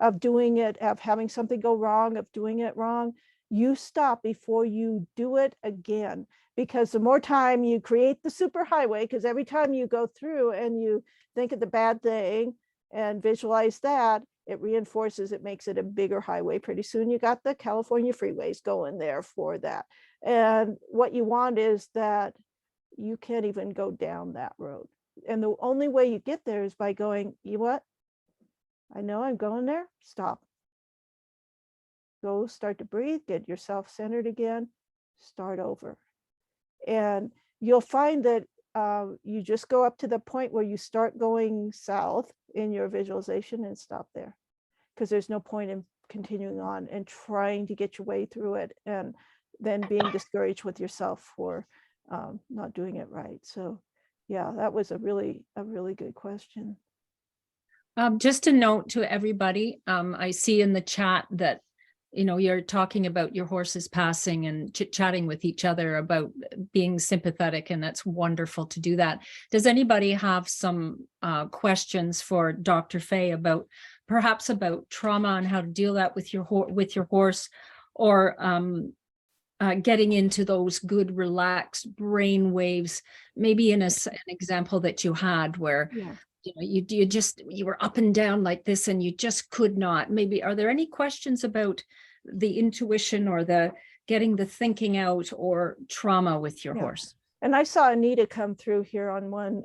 of doing it, of having something go wrong, of doing it wrong. You stop before you do it again, because the more time you create the superhighway, because every time you go through and you think of the bad thing and visualize that, it reinforces, it makes it a bigger highway. Pretty soon you got the California freeways going there for that. And what you want is that you can't even go down that road. And the only way you get there is by going, you know what? I know I'm going there. Stop. Go start to breathe, get yourself centered again, start over. And you'll find that you just go up to the point where you start going south in your visualization and stop there, because there's no point in continuing on and trying to get your way through it and then being discouraged with yourself for not doing it right. So yeah, that was a really good question. Just a note to everybody, I see in the chat that, you're talking about your horses passing and chit-chatting with each other about being sympathetic, and that's wonderful to do that. Does anybody have some questions for Dr. Fay about perhaps about trauma and how to deal that with your horse, or getting into those good relaxed brain waves, maybe in an example that you had where you were up and down like this and you just could not. Maybe are there any questions about the intuition or the getting the thinking out or trauma with your horse? And I saw Anita come through here on one,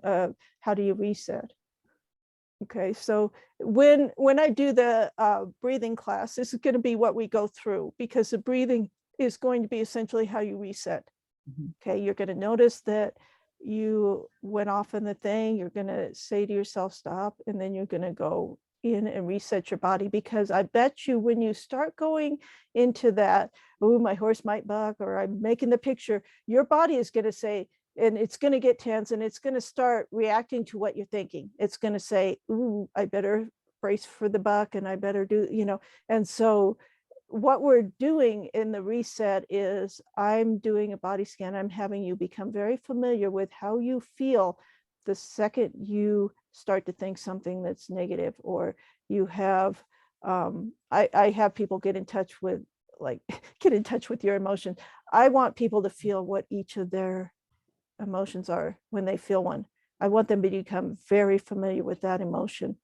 how do you reset? Okay, so when I do the breathing class, this is going to be what we go through, because the breathing is going to be essentially how you reset. Okay, you're going to notice that you went off in the thing, you're going to say to yourself, stop, and then you're going to go in and reset your body, because I bet you when you start going into that, oh, my horse might buck, or I'm making the picture, your body is going to say, and it's going to get tense, and it's going to start reacting to what you're thinking. It's going to say, ooh, I better brace for the buck, and I better do, and so what we're doing in the reset is I'm doing a body scan. I'm having you become very familiar with how you feel the second you start to think something that's negative, or you have, I have people get in touch with your emotions. I want people to feel what each of their emotions are when they feel one. I want them to become very familiar with that emotion.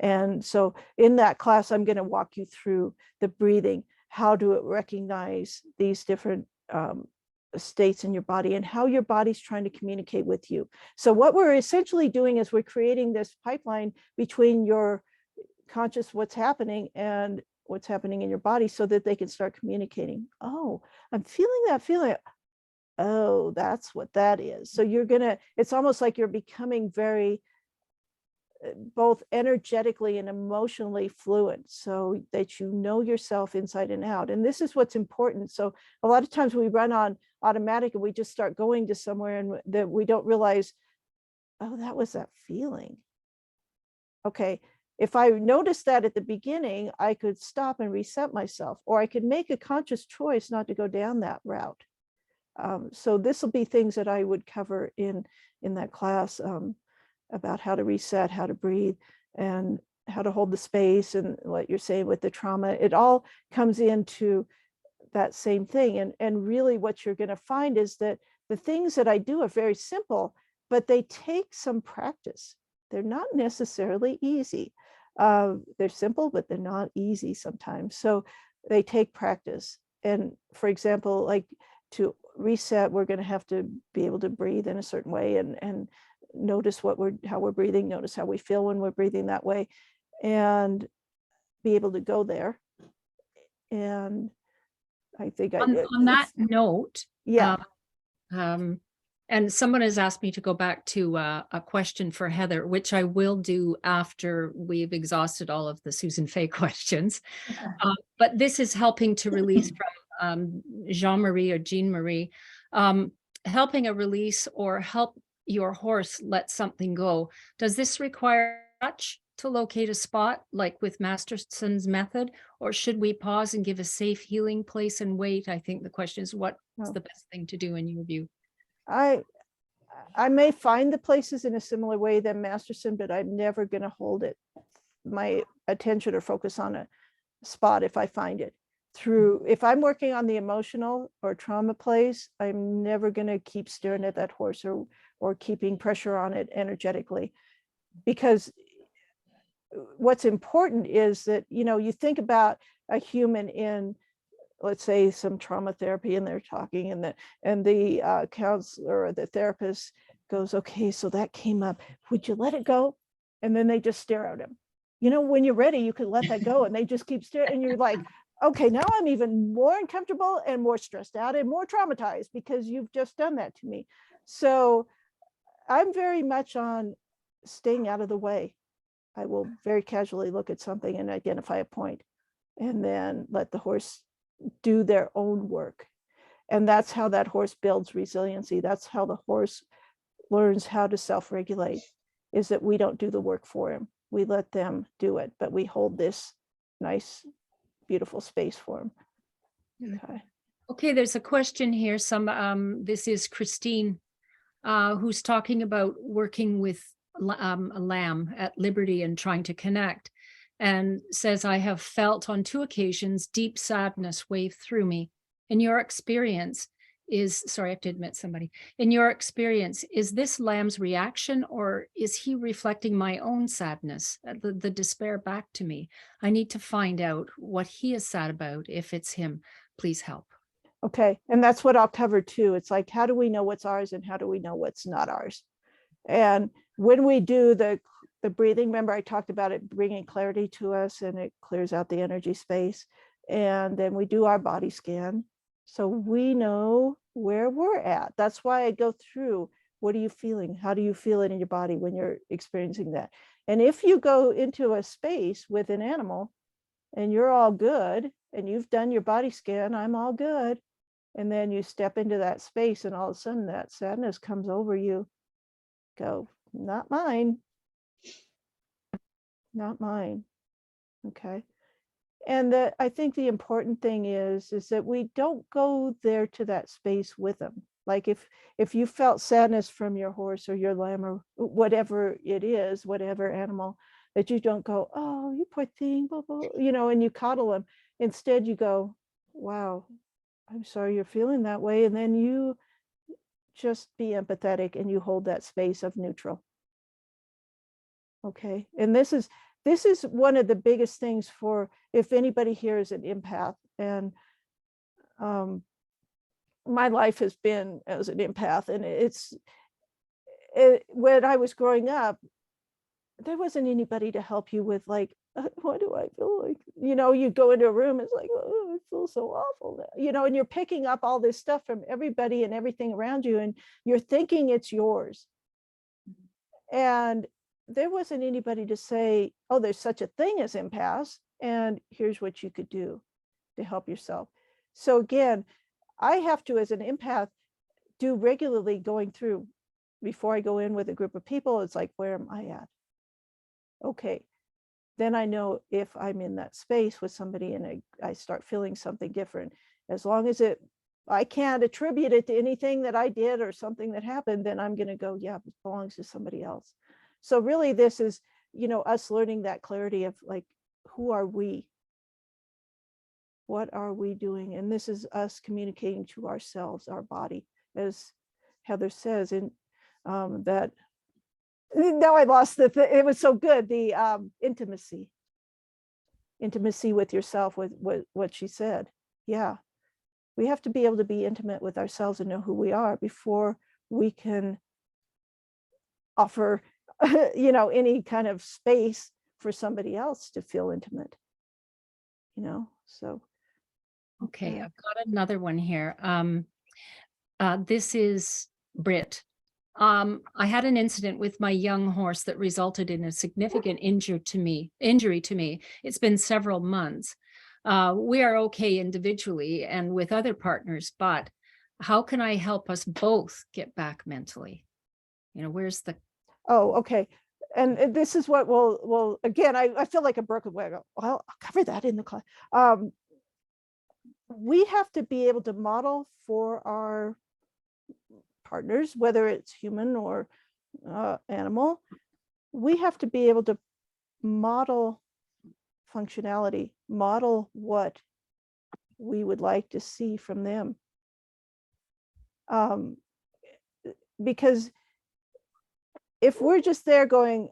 And so in that class, I'm going to walk you through the breathing, how to recognize these different states in your body and how your body's trying to communicate with you. So what we're essentially doing is we're creating this pipeline between your conscious what's happening and what's happening in your body so that they can start communicating. Oh, I'm feeling that feeling. Oh, that's what that is. So it's almost like you're becoming very both energetically and emotionally fluent, so that you know yourself inside and out. And this is what's important. So a lot of times we run on automatic and we just start going to somewhere, and that we don't realize, oh, that was that feeling. Okay, if I noticed that at the beginning, I could stop and reset myself, or I could make a conscious choice not to go down that route. So this will be things that I would cover in that class, about how to reset, how to breathe, and how to hold the space, and what you're saying with the trauma. It all comes into that same thing. And really what you're going to find is that the things that I do are very simple, but they take some practice. They're not necessarily easy. They're simple, but they're not easy sometimes. So they take practice. And for example, like to reset, we're going to have to be able to breathe in a certain way, and notice how we're breathing, notice how we feel when we're breathing that way, and be able to go there. And I think on that note, yeah. And someone has asked me to go back to a question for Heather, which I will do after we've exhausted all of the Susan Fay questions. But this is helping to release from Jean-Marie or Jean-Marie, helping a release or help your horse let something go. Does this require touch to locate a spot, like with Masterson's method, or should we pause and give a safe healing place and wait? I think the question is, what's the best thing to do in your view? I may find the places in a similar way than Masterson, but I'm never going to hold my attention or focus on a spot if I find it. If I'm working on the emotional or trauma place, I'm never going to keep staring at that horse or keeping pressure on it energetically, because what's important is that, you think about a human in, let's say, some trauma therapy, and they're talking, and the counselor or the therapist goes, okay, so that came up, would you let it go? And then they just stare at him. When you're ready, you can let that go, and they just keep staring, and you're like, okay, now I'm even more uncomfortable and more stressed out and more traumatized because you've just done that to me. So I'm very much on staying out of the way. I will very casually look at something and identify a point, and then let the horse do their own work. And that's how that horse builds resiliency. That's how the horse learns how to self-regulate, is that we don't do the work for him. We let them do it, but we hold this nice, beautiful space for him. Okay, there's a question here. This is Christine, who's talking about working with a lamb at liberty and trying to connect, and says, I have felt on 2 occasions deep sadness wave through me. In your experience, sorry, I have to admit somebody. In your experience, is this lamb's reaction, or is he reflecting my own sadness, the despair back to me? I need to find out what he is sad about. If it's him, please help. Okay, and that's what I'll cover too. It's like, how do we know what's ours and how do we know what's not ours? And when we do the breathing, remember I talked about it bringing clarity to us, and it clears out the energy space. And then we do our body scan, so we know where we're at. That's why I go through, what are you feeling? How do you feel it in your body when you're experiencing that? And if you go into a space with an animal and you're all good, and you've done your body scan, I'm all good, And then you step into that space and all of a sudden that sadness comes over you. Go, not mine. Not mine. Okay. And I think the important thing is that we don't go there to that space with them. Like if you felt sadness from your horse or your lamb or whatever it is, whatever animal, that you don't go, oh, you poor thing, blah, blah, and you coddle them. Instead, you go, wow, I'm sorry you're feeling that way. And then you just be empathetic and you hold that space of neutral. Okay. And this is one of the biggest things for if anybody here is an empath. And my life has been as an empath, and when I was growing up, there wasn't anybody to help you with like, what do I feel like? You go into a room, it's like, oh, I feel so awful, and you're picking up all this stuff from everybody and everything around you, and you're thinking it's yours. And there wasn't anybody to say, oh, there's such a thing as empaths, and here's what you could do to help yourself. So again, I have to, as an empath, do regularly going through before I go in with a group of people. It's like, where am I at? Okay. Then I know if I'm in that space with somebody and I start feeling something different, as long as I can't attribute it to anything that I did or something that happened, then I'm going to go, yeah, it belongs to somebody else. So really this is, us learning that clarity of like, who are we? What are we doing? And this is us communicating to ourselves, our body, as Heather says, in that, now I lost it was so good, the intimacy with yourself, with what she said. Yeah, we have to be able to be intimate with ourselves and know who we are before we can offer, any kind of space for somebody else to feel intimate, so. Okay, Yeah. I've got another one here. This is Britt. I had an incident with my young horse that resulted in a significant injury to me. It's been several months. We are okay individually and with other partners, but how can I help us both get back mentally? Where's the... Oh, okay. And this is what will again, I feel like a broken whale. Well, I'll cover that in the class. We have to be able to model for our partners, whether it's human or animal. We have to be able to model functionality, model what we would like to see from them. Because if we're just there going,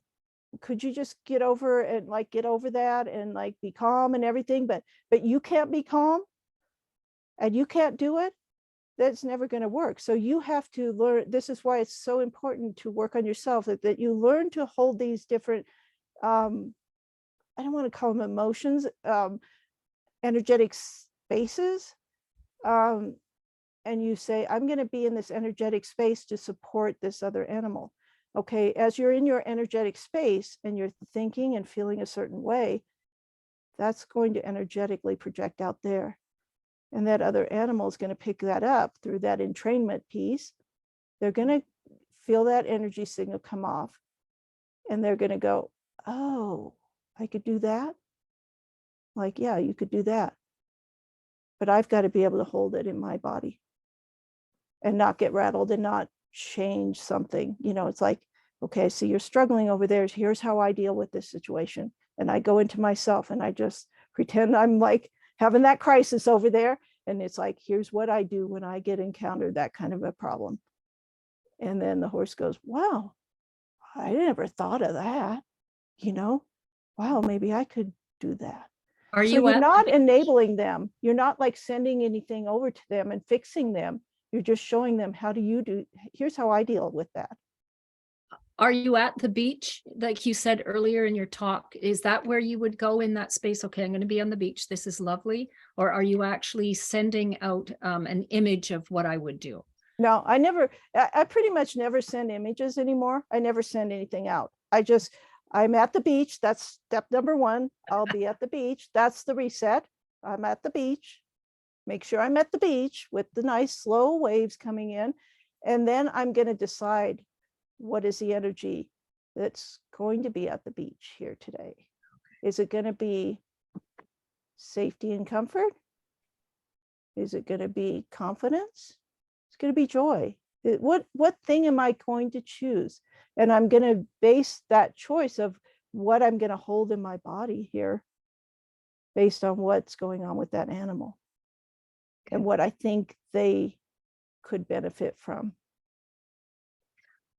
could you just get over that and like be calm and everything, but you can't be calm and you can't do it, that's never going to work. So you have to learn. This is why it's so important to work on yourself, that you learn to hold these different, I don't want to call them emotions, energetic spaces. And you say, I'm going to be in this energetic space to support this other animal. Okay, as you're in your energetic space and you're thinking and feeling a certain way, that's going to energetically project out there. And that other animal is going to pick that up through that entrainment piece. They're going to feel that energy signal come off. And they're going to go, oh, I could do that? Like, yeah, you could do that. But I've got to be able to hold it in my body and not get rattled and not change something. It's like, okay, so you're struggling over there. Here's how I deal with this situation. And I go into myself and I just pretend I'm like having that crisis over there. And it's like, here's what I do when I get encountered that kind of a problem. And then the horse goes, wow, I never thought of that. Wow, maybe I could do that. Are So you you're not enabling them. You're not like sending anything over to them and fixing them. You're just showing them, how do you do, here's how I deal with that. Are you at the beach, like you said earlier in your talk? Is that where you would go in that space? Okay, I'm going to be on the beach. This is lovely. Or are you actually sending out an image of what I would do? No, I pretty much never send images anymore. I never send anything out. I'm at the beach. That's step number one. I'll be at the beach. That's the reset. I'm at the beach. make sure I'm at the beach with the nice slow waves coming in. And then I'm going to decide what is the energy that's going to be at the beach here today. Is it going to be safety and comfort? Is it going to be confidence? It's going to be joy. What thing am I going to choose? And I'm going to base that choice of what I'm going to hold in my body here based on what's going on with that animal and what I think they could benefit from.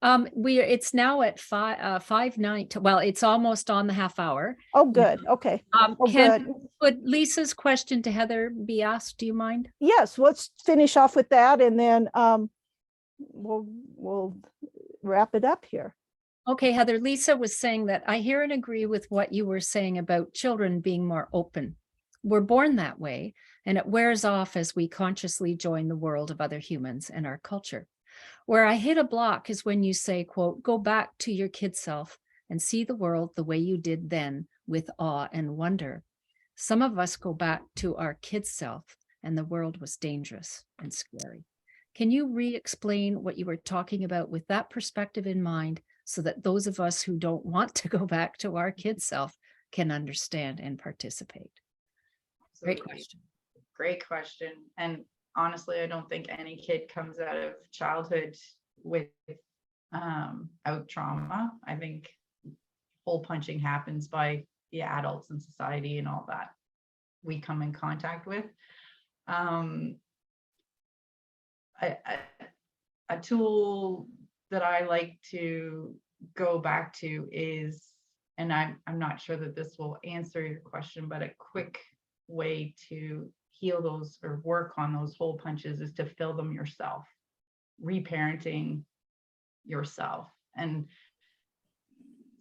It's now at 5:09. Well, it's almost on the half hour. Oh, good. Okay. Oh, good. Would Lisa's question to Heather be asked? Do you mind? Yes, let's finish off with that, and then we'll wrap it up here. Okay, Heather, Lisa was saying that I hear and agree with what you were saying about children being more open. We're born that way, and it wears off as we consciously join the world of other humans and our culture. Where I hit a block is when you say, quote, go back to your kid self and see the world the way you did then with awe and wonder. Some of us go back to our kid self and the world was dangerous and scary. Can you re-explain what you were talking about with that perspective in mind so that those of us who don't want to go back to our kid self can understand and participate? Great question. Great question. And honestly, I don't think any kid comes out of childhood with out trauma. I think hole punching happens by the adults in society and all that we come in contact with. A tool that I like to go back to is, and I'm not sure that this will answer your question, but a quick way to heal those or work on those hole punches is to fill them yourself, reparenting yourself. And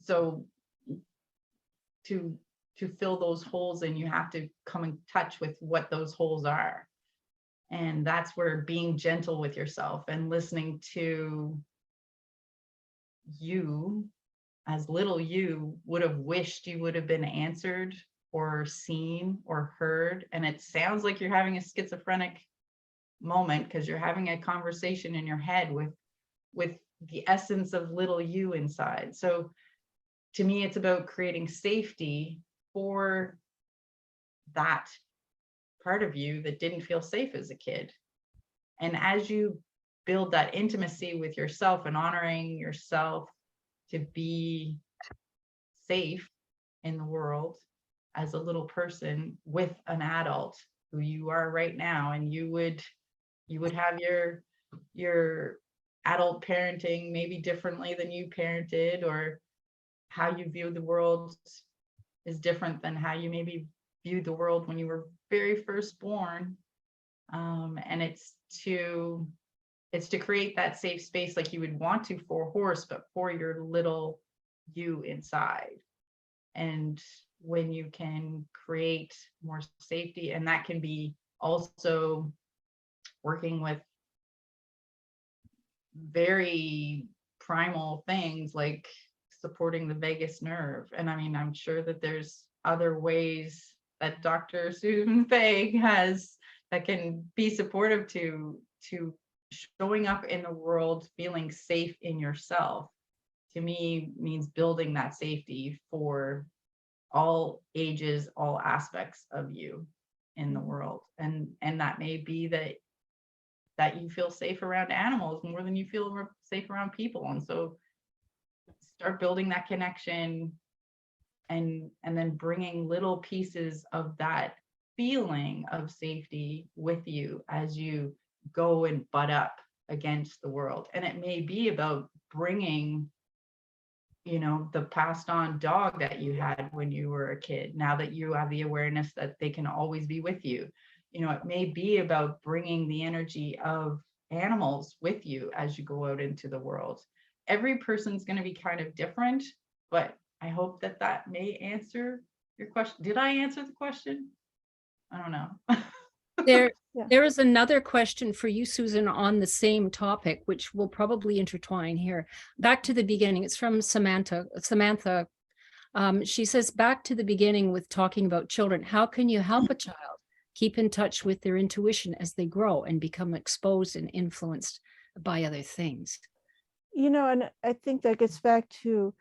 so to fill those holes in, you have to come in touch with what those holes are. And that's where being gentle with yourself and listening to you as little you would have wished you would have been answered or seen or heard. And it sounds like you're having a schizophrenic moment because you're having a conversation in your head with the essence of little you inside. So to me, it's about creating safety for that part of you that didn't feel safe as a kid. And as you build that intimacy with yourself and honoring yourself to be safe in the world as a little person with an adult who you are right now, and you would have your adult parenting maybe differently than you parented, or how you view the world is different than how you maybe viewed the world when you were very first born. And it's to create that safe space like you would want to for a horse, but for your little you inside. And when you can create more safety, and that can be also working with very primal things like supporting the vagus nerve. And I mean, I'm sure that there's other ways that Dr. Susan Faig has that can be supportive to showing up in the world, feeling safe in yourself. To me, means building that safety for all ages, all aspects of you in the world. And that may be that you feel safe around animals more than you feel safe around people. And so start building that connection and then bringing little pieces of that feeling of safety with you as you go and butt up against the world. And it may be about bringing, the passed on dog that you had when you were a kid, now that you have the awareness that they can always be with you. It may be about bringing the energy of animals with you as you go out into the world. Every person's going to be kind of different, but I hope that may answer your question. Did I answer the question? I don't know. There is another question for you, Susan, on the same topic, which will probably intertwine here. Back to the beginning. It's from Samantha. She says, back to the beginning with talking about children. How can you help a child keep in touch with their intuition as they grow and become exposed and influenced by other things. And I think that gets back to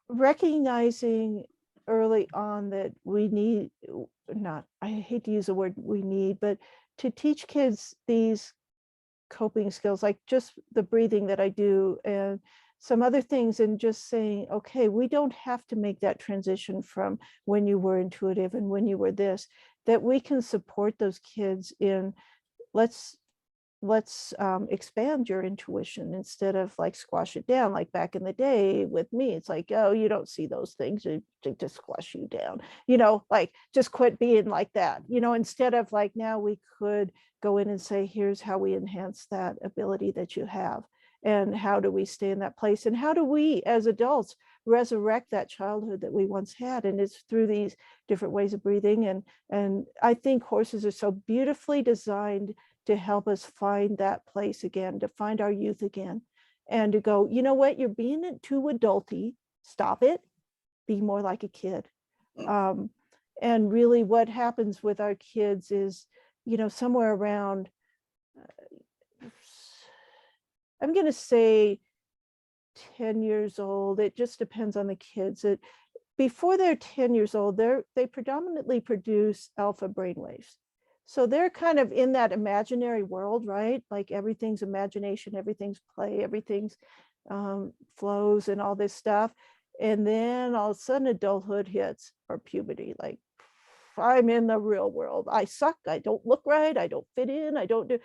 recognizing early on that we need, not, I hate to use the word we need, but to teach kids these coping skills, like just the breathing that I do and some other things, and just saying, okay, we don't have to make that transition from when you were intuitive and when you were this, that we can support those kids in, let's expand your intuition instead of like squash it down. Like back in the day with me, it's like, oh, you don't see those things, they just squash you down, like just quit being like that, instead of like, now we could go in and say, here's how we enhance that ability that you have, and how do we stay in that place, and how do we as adults resurrect that childhood that we once had. And it's through these different ways of breathing, and I think horses are so beautifully designed to help us find that place again, to find our youth again, and to go, you know what, you're being too adulty, stop it, be more like a kid. And really what happens with our kids is, somewhere around, I'm going to say 10 years old, it just depends on the kids. Before they're 10 years old, they predominantly produce alpha brainwaves. So they're kind of in that imaginary world, right? Like everything's imagination, everything's play, everything's flows and all this stuff. And then all of a sudden adulthood hits, or puberty, like I'm in the real world. I suck. I don't look right. I don't fit in. I don't do,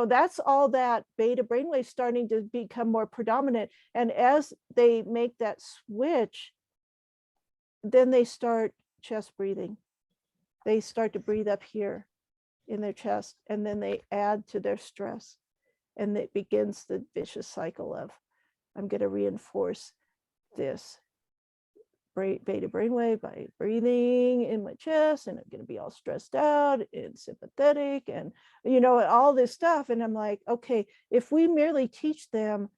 that's all that beta brainwave starting to become more predominant. And as they make that switch, then they start chest breathing. They start to breathe up here in their chest, and then they add to their stress, and it begins the vicious cycle of, I'm going to reinforce this beta brainwave by breathing in my chest, and I'm going to be all stressed out and sympathetic, and all this stuff. And I'm like, okay, if we merely teach them,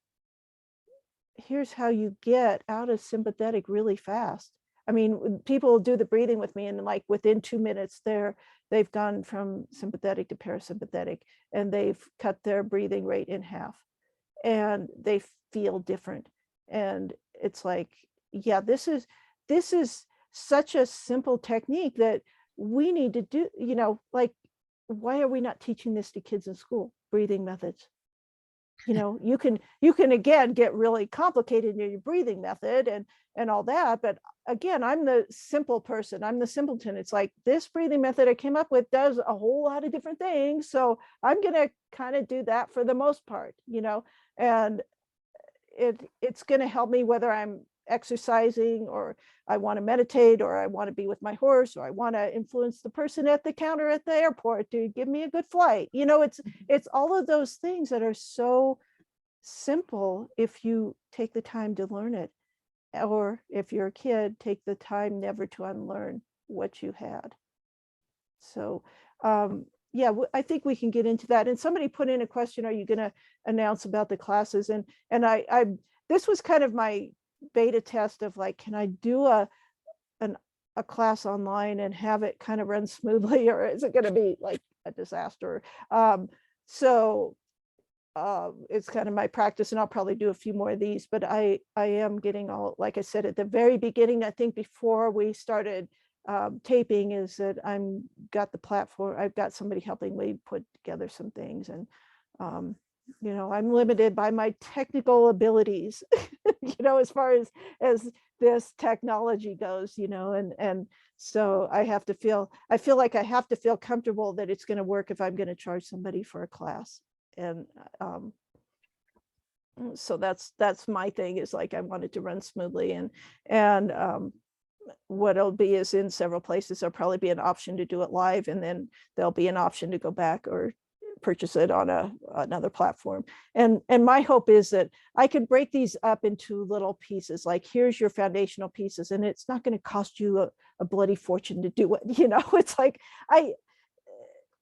here's how you get out of sympathetic really fast. I mean, people do the breathing with me, and like within 2 minutes they've gone from sympathetic to parasympathetic, and they've cut their breathing rate in half, and they feel different. And it's like, yeah, this is such a simple technique that we need to do, like, why are we not teaching this to kids in school? Breathing methods. You can again get really complicated in your breathing method and all that, but again, I'm the simple person, I'm the simpleton. It's like, this breathing method I came up with does a whole lot of different things, so I'm gonna kind of do that for the most part, and it's gonna help me whether I'm exercising, or I want to meditate, or I want to be with my horse, or I want to influence the person at the counter at the airport to give me a good flight. It's all of those things that are so simple if you take the time to learn it, or if you're a kid, take the time never to unlearn what you had. So yeah, I think we can get into that. And somebody put in a question, are you going to announce about the classes? And I this was kind of my beta test of like, can I do a class online and have it kind of run smoothly, or is it going to be like a disaster? So it's kind of my practice, and I'll probably do a few more of these, but I am getting all, like I said at the very beginning, I think before we started taping, is that I'm got the platform, I've got somebody helping me put together some things, and I'm limited by my technical abilities, as far as this technology goes, and so I feel like I have to feel comfortable that it's going to work if I'm going to charge somebody for a class. And so that's my thing, is like, I want it to run smoothly, and what it'll be is, in several places there'll probably be an option to do it live, and then there'll be an option to go back or purchase it on another platform. And my hope is that I could break these up into little pieces, like, here's your foundational pieces, and it's not going to cost you a bloody fortune to do it. It's like,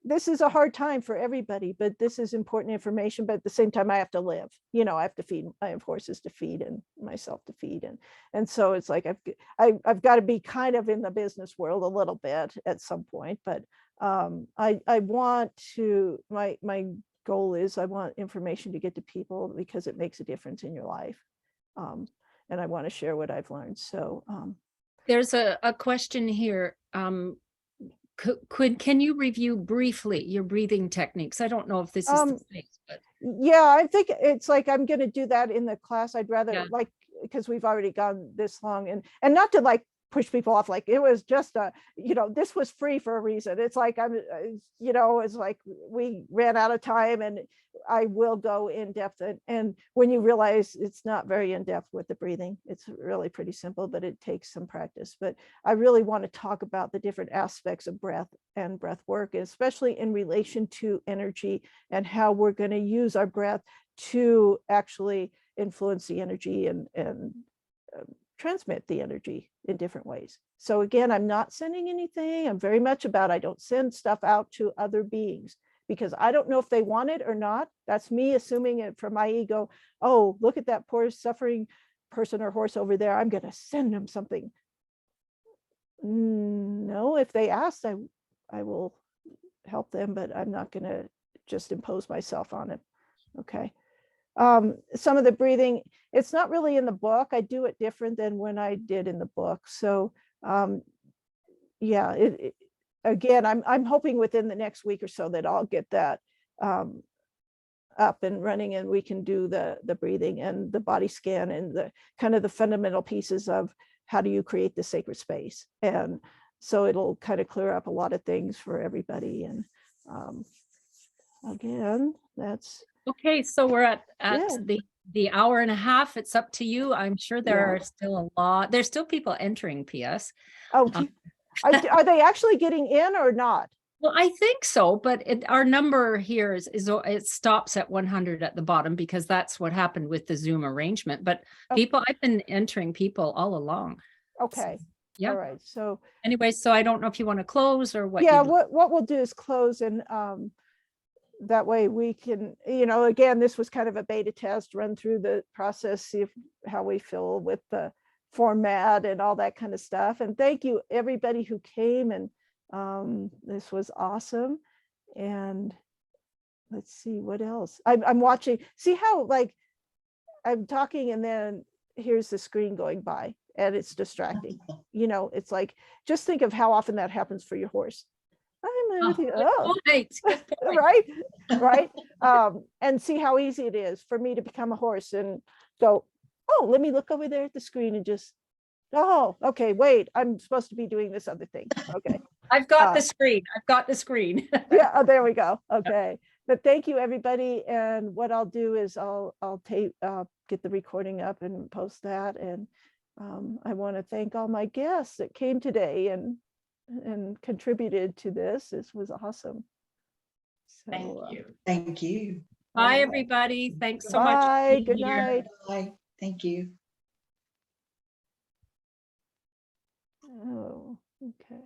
this is a hard time for everybody, but this is important information. But at the same time, I have to live, I have to feed, I have horses to feed and myself to feed. And so it's like, I've got to be kind of in the business world a little bit at some point, but I want to, my goal is I want information to get to people because it makes a difference in your life. And I want to share what I've learned. So There's a question here. Can you review briefly your breathing techniques? I don't know if this is the place, but yeah, I think it's like I'm going to do that in the class. I'd rather Yeah. like, because we've already gone this long, and not to like push people off, like it was just this was free for a reason. It's like it's like we ran out of time, and I will go in depth, and when you realize it's not very in depth with the breathing, it's really pretty simple, but it takes some practice. But I really want to talk about the different aspects of breath and breath work, especially in relation to energy and how we're going to use our breath to actually influence the energy and transmit the energy in different ways. So again, I'm not sending anything. I'm very much about, I don't send stuff out to other beings because I don't know if they want it or not. That's me assuming it from my ego. Oh, look at that poor suffering person or horse over there. I'm going to send them something. No, if they ask, I will help them, but I'm not going to just impose myself on it. Okay. Some of the breathing, it's not really in the book. I do it different than when I did in the book. So yeah, again, I'm hoping within the next week or so that I'll get that up and running, and we can do the breathing and the body scan and the kind of the fundamental pieces of how do you create the sacred space. And so it'll kind of clear up a lot of things for everybody. And again, that's okay. So we're at Yeah. the hour and a half. It's up to you. I'm sure there Yeah. are still a lot. There's still people entering, PS. Oh, are they actually getting in or not? Well, I think so, but our number here is it stops at 100 at the bottom because that's what happened with the Zoom arrangement. But Oh. I've been entering people all along. Okay. Yeah. All right. So Anyway, so I don't know if you want to close or what. yeah, you'd- what we'll do is close, and that way we can, again, this was kind of a beta test, run through the process, see how we feel with the format and all that kind of stuff. And thank you everybody who came, and this was awesome. And let's see what else. I'm watching, see how like I'm talking and then here's the screen going by and it's distracting. It's like, just think of how often that happens for your horse. Good point. Right. And see how easy it is for me to become a horse and go, oh, let me look over there at the screen and just, oh, okay, wait, I'm supposed to be doing this other thing. Okay. I've got the screen. I've got the screen. Yeah, oh, there we go. Okay. But thank you everybody. And what I'll do is I'll tape, get the recording up and post that. And I want to thank all my guests that came today and contributed to this. This was awesome. So, Thank you. Thank you. Bye, everybody. Thanks so much. Bye. for being Good here. night. Bye. Thank you. Oh, okay.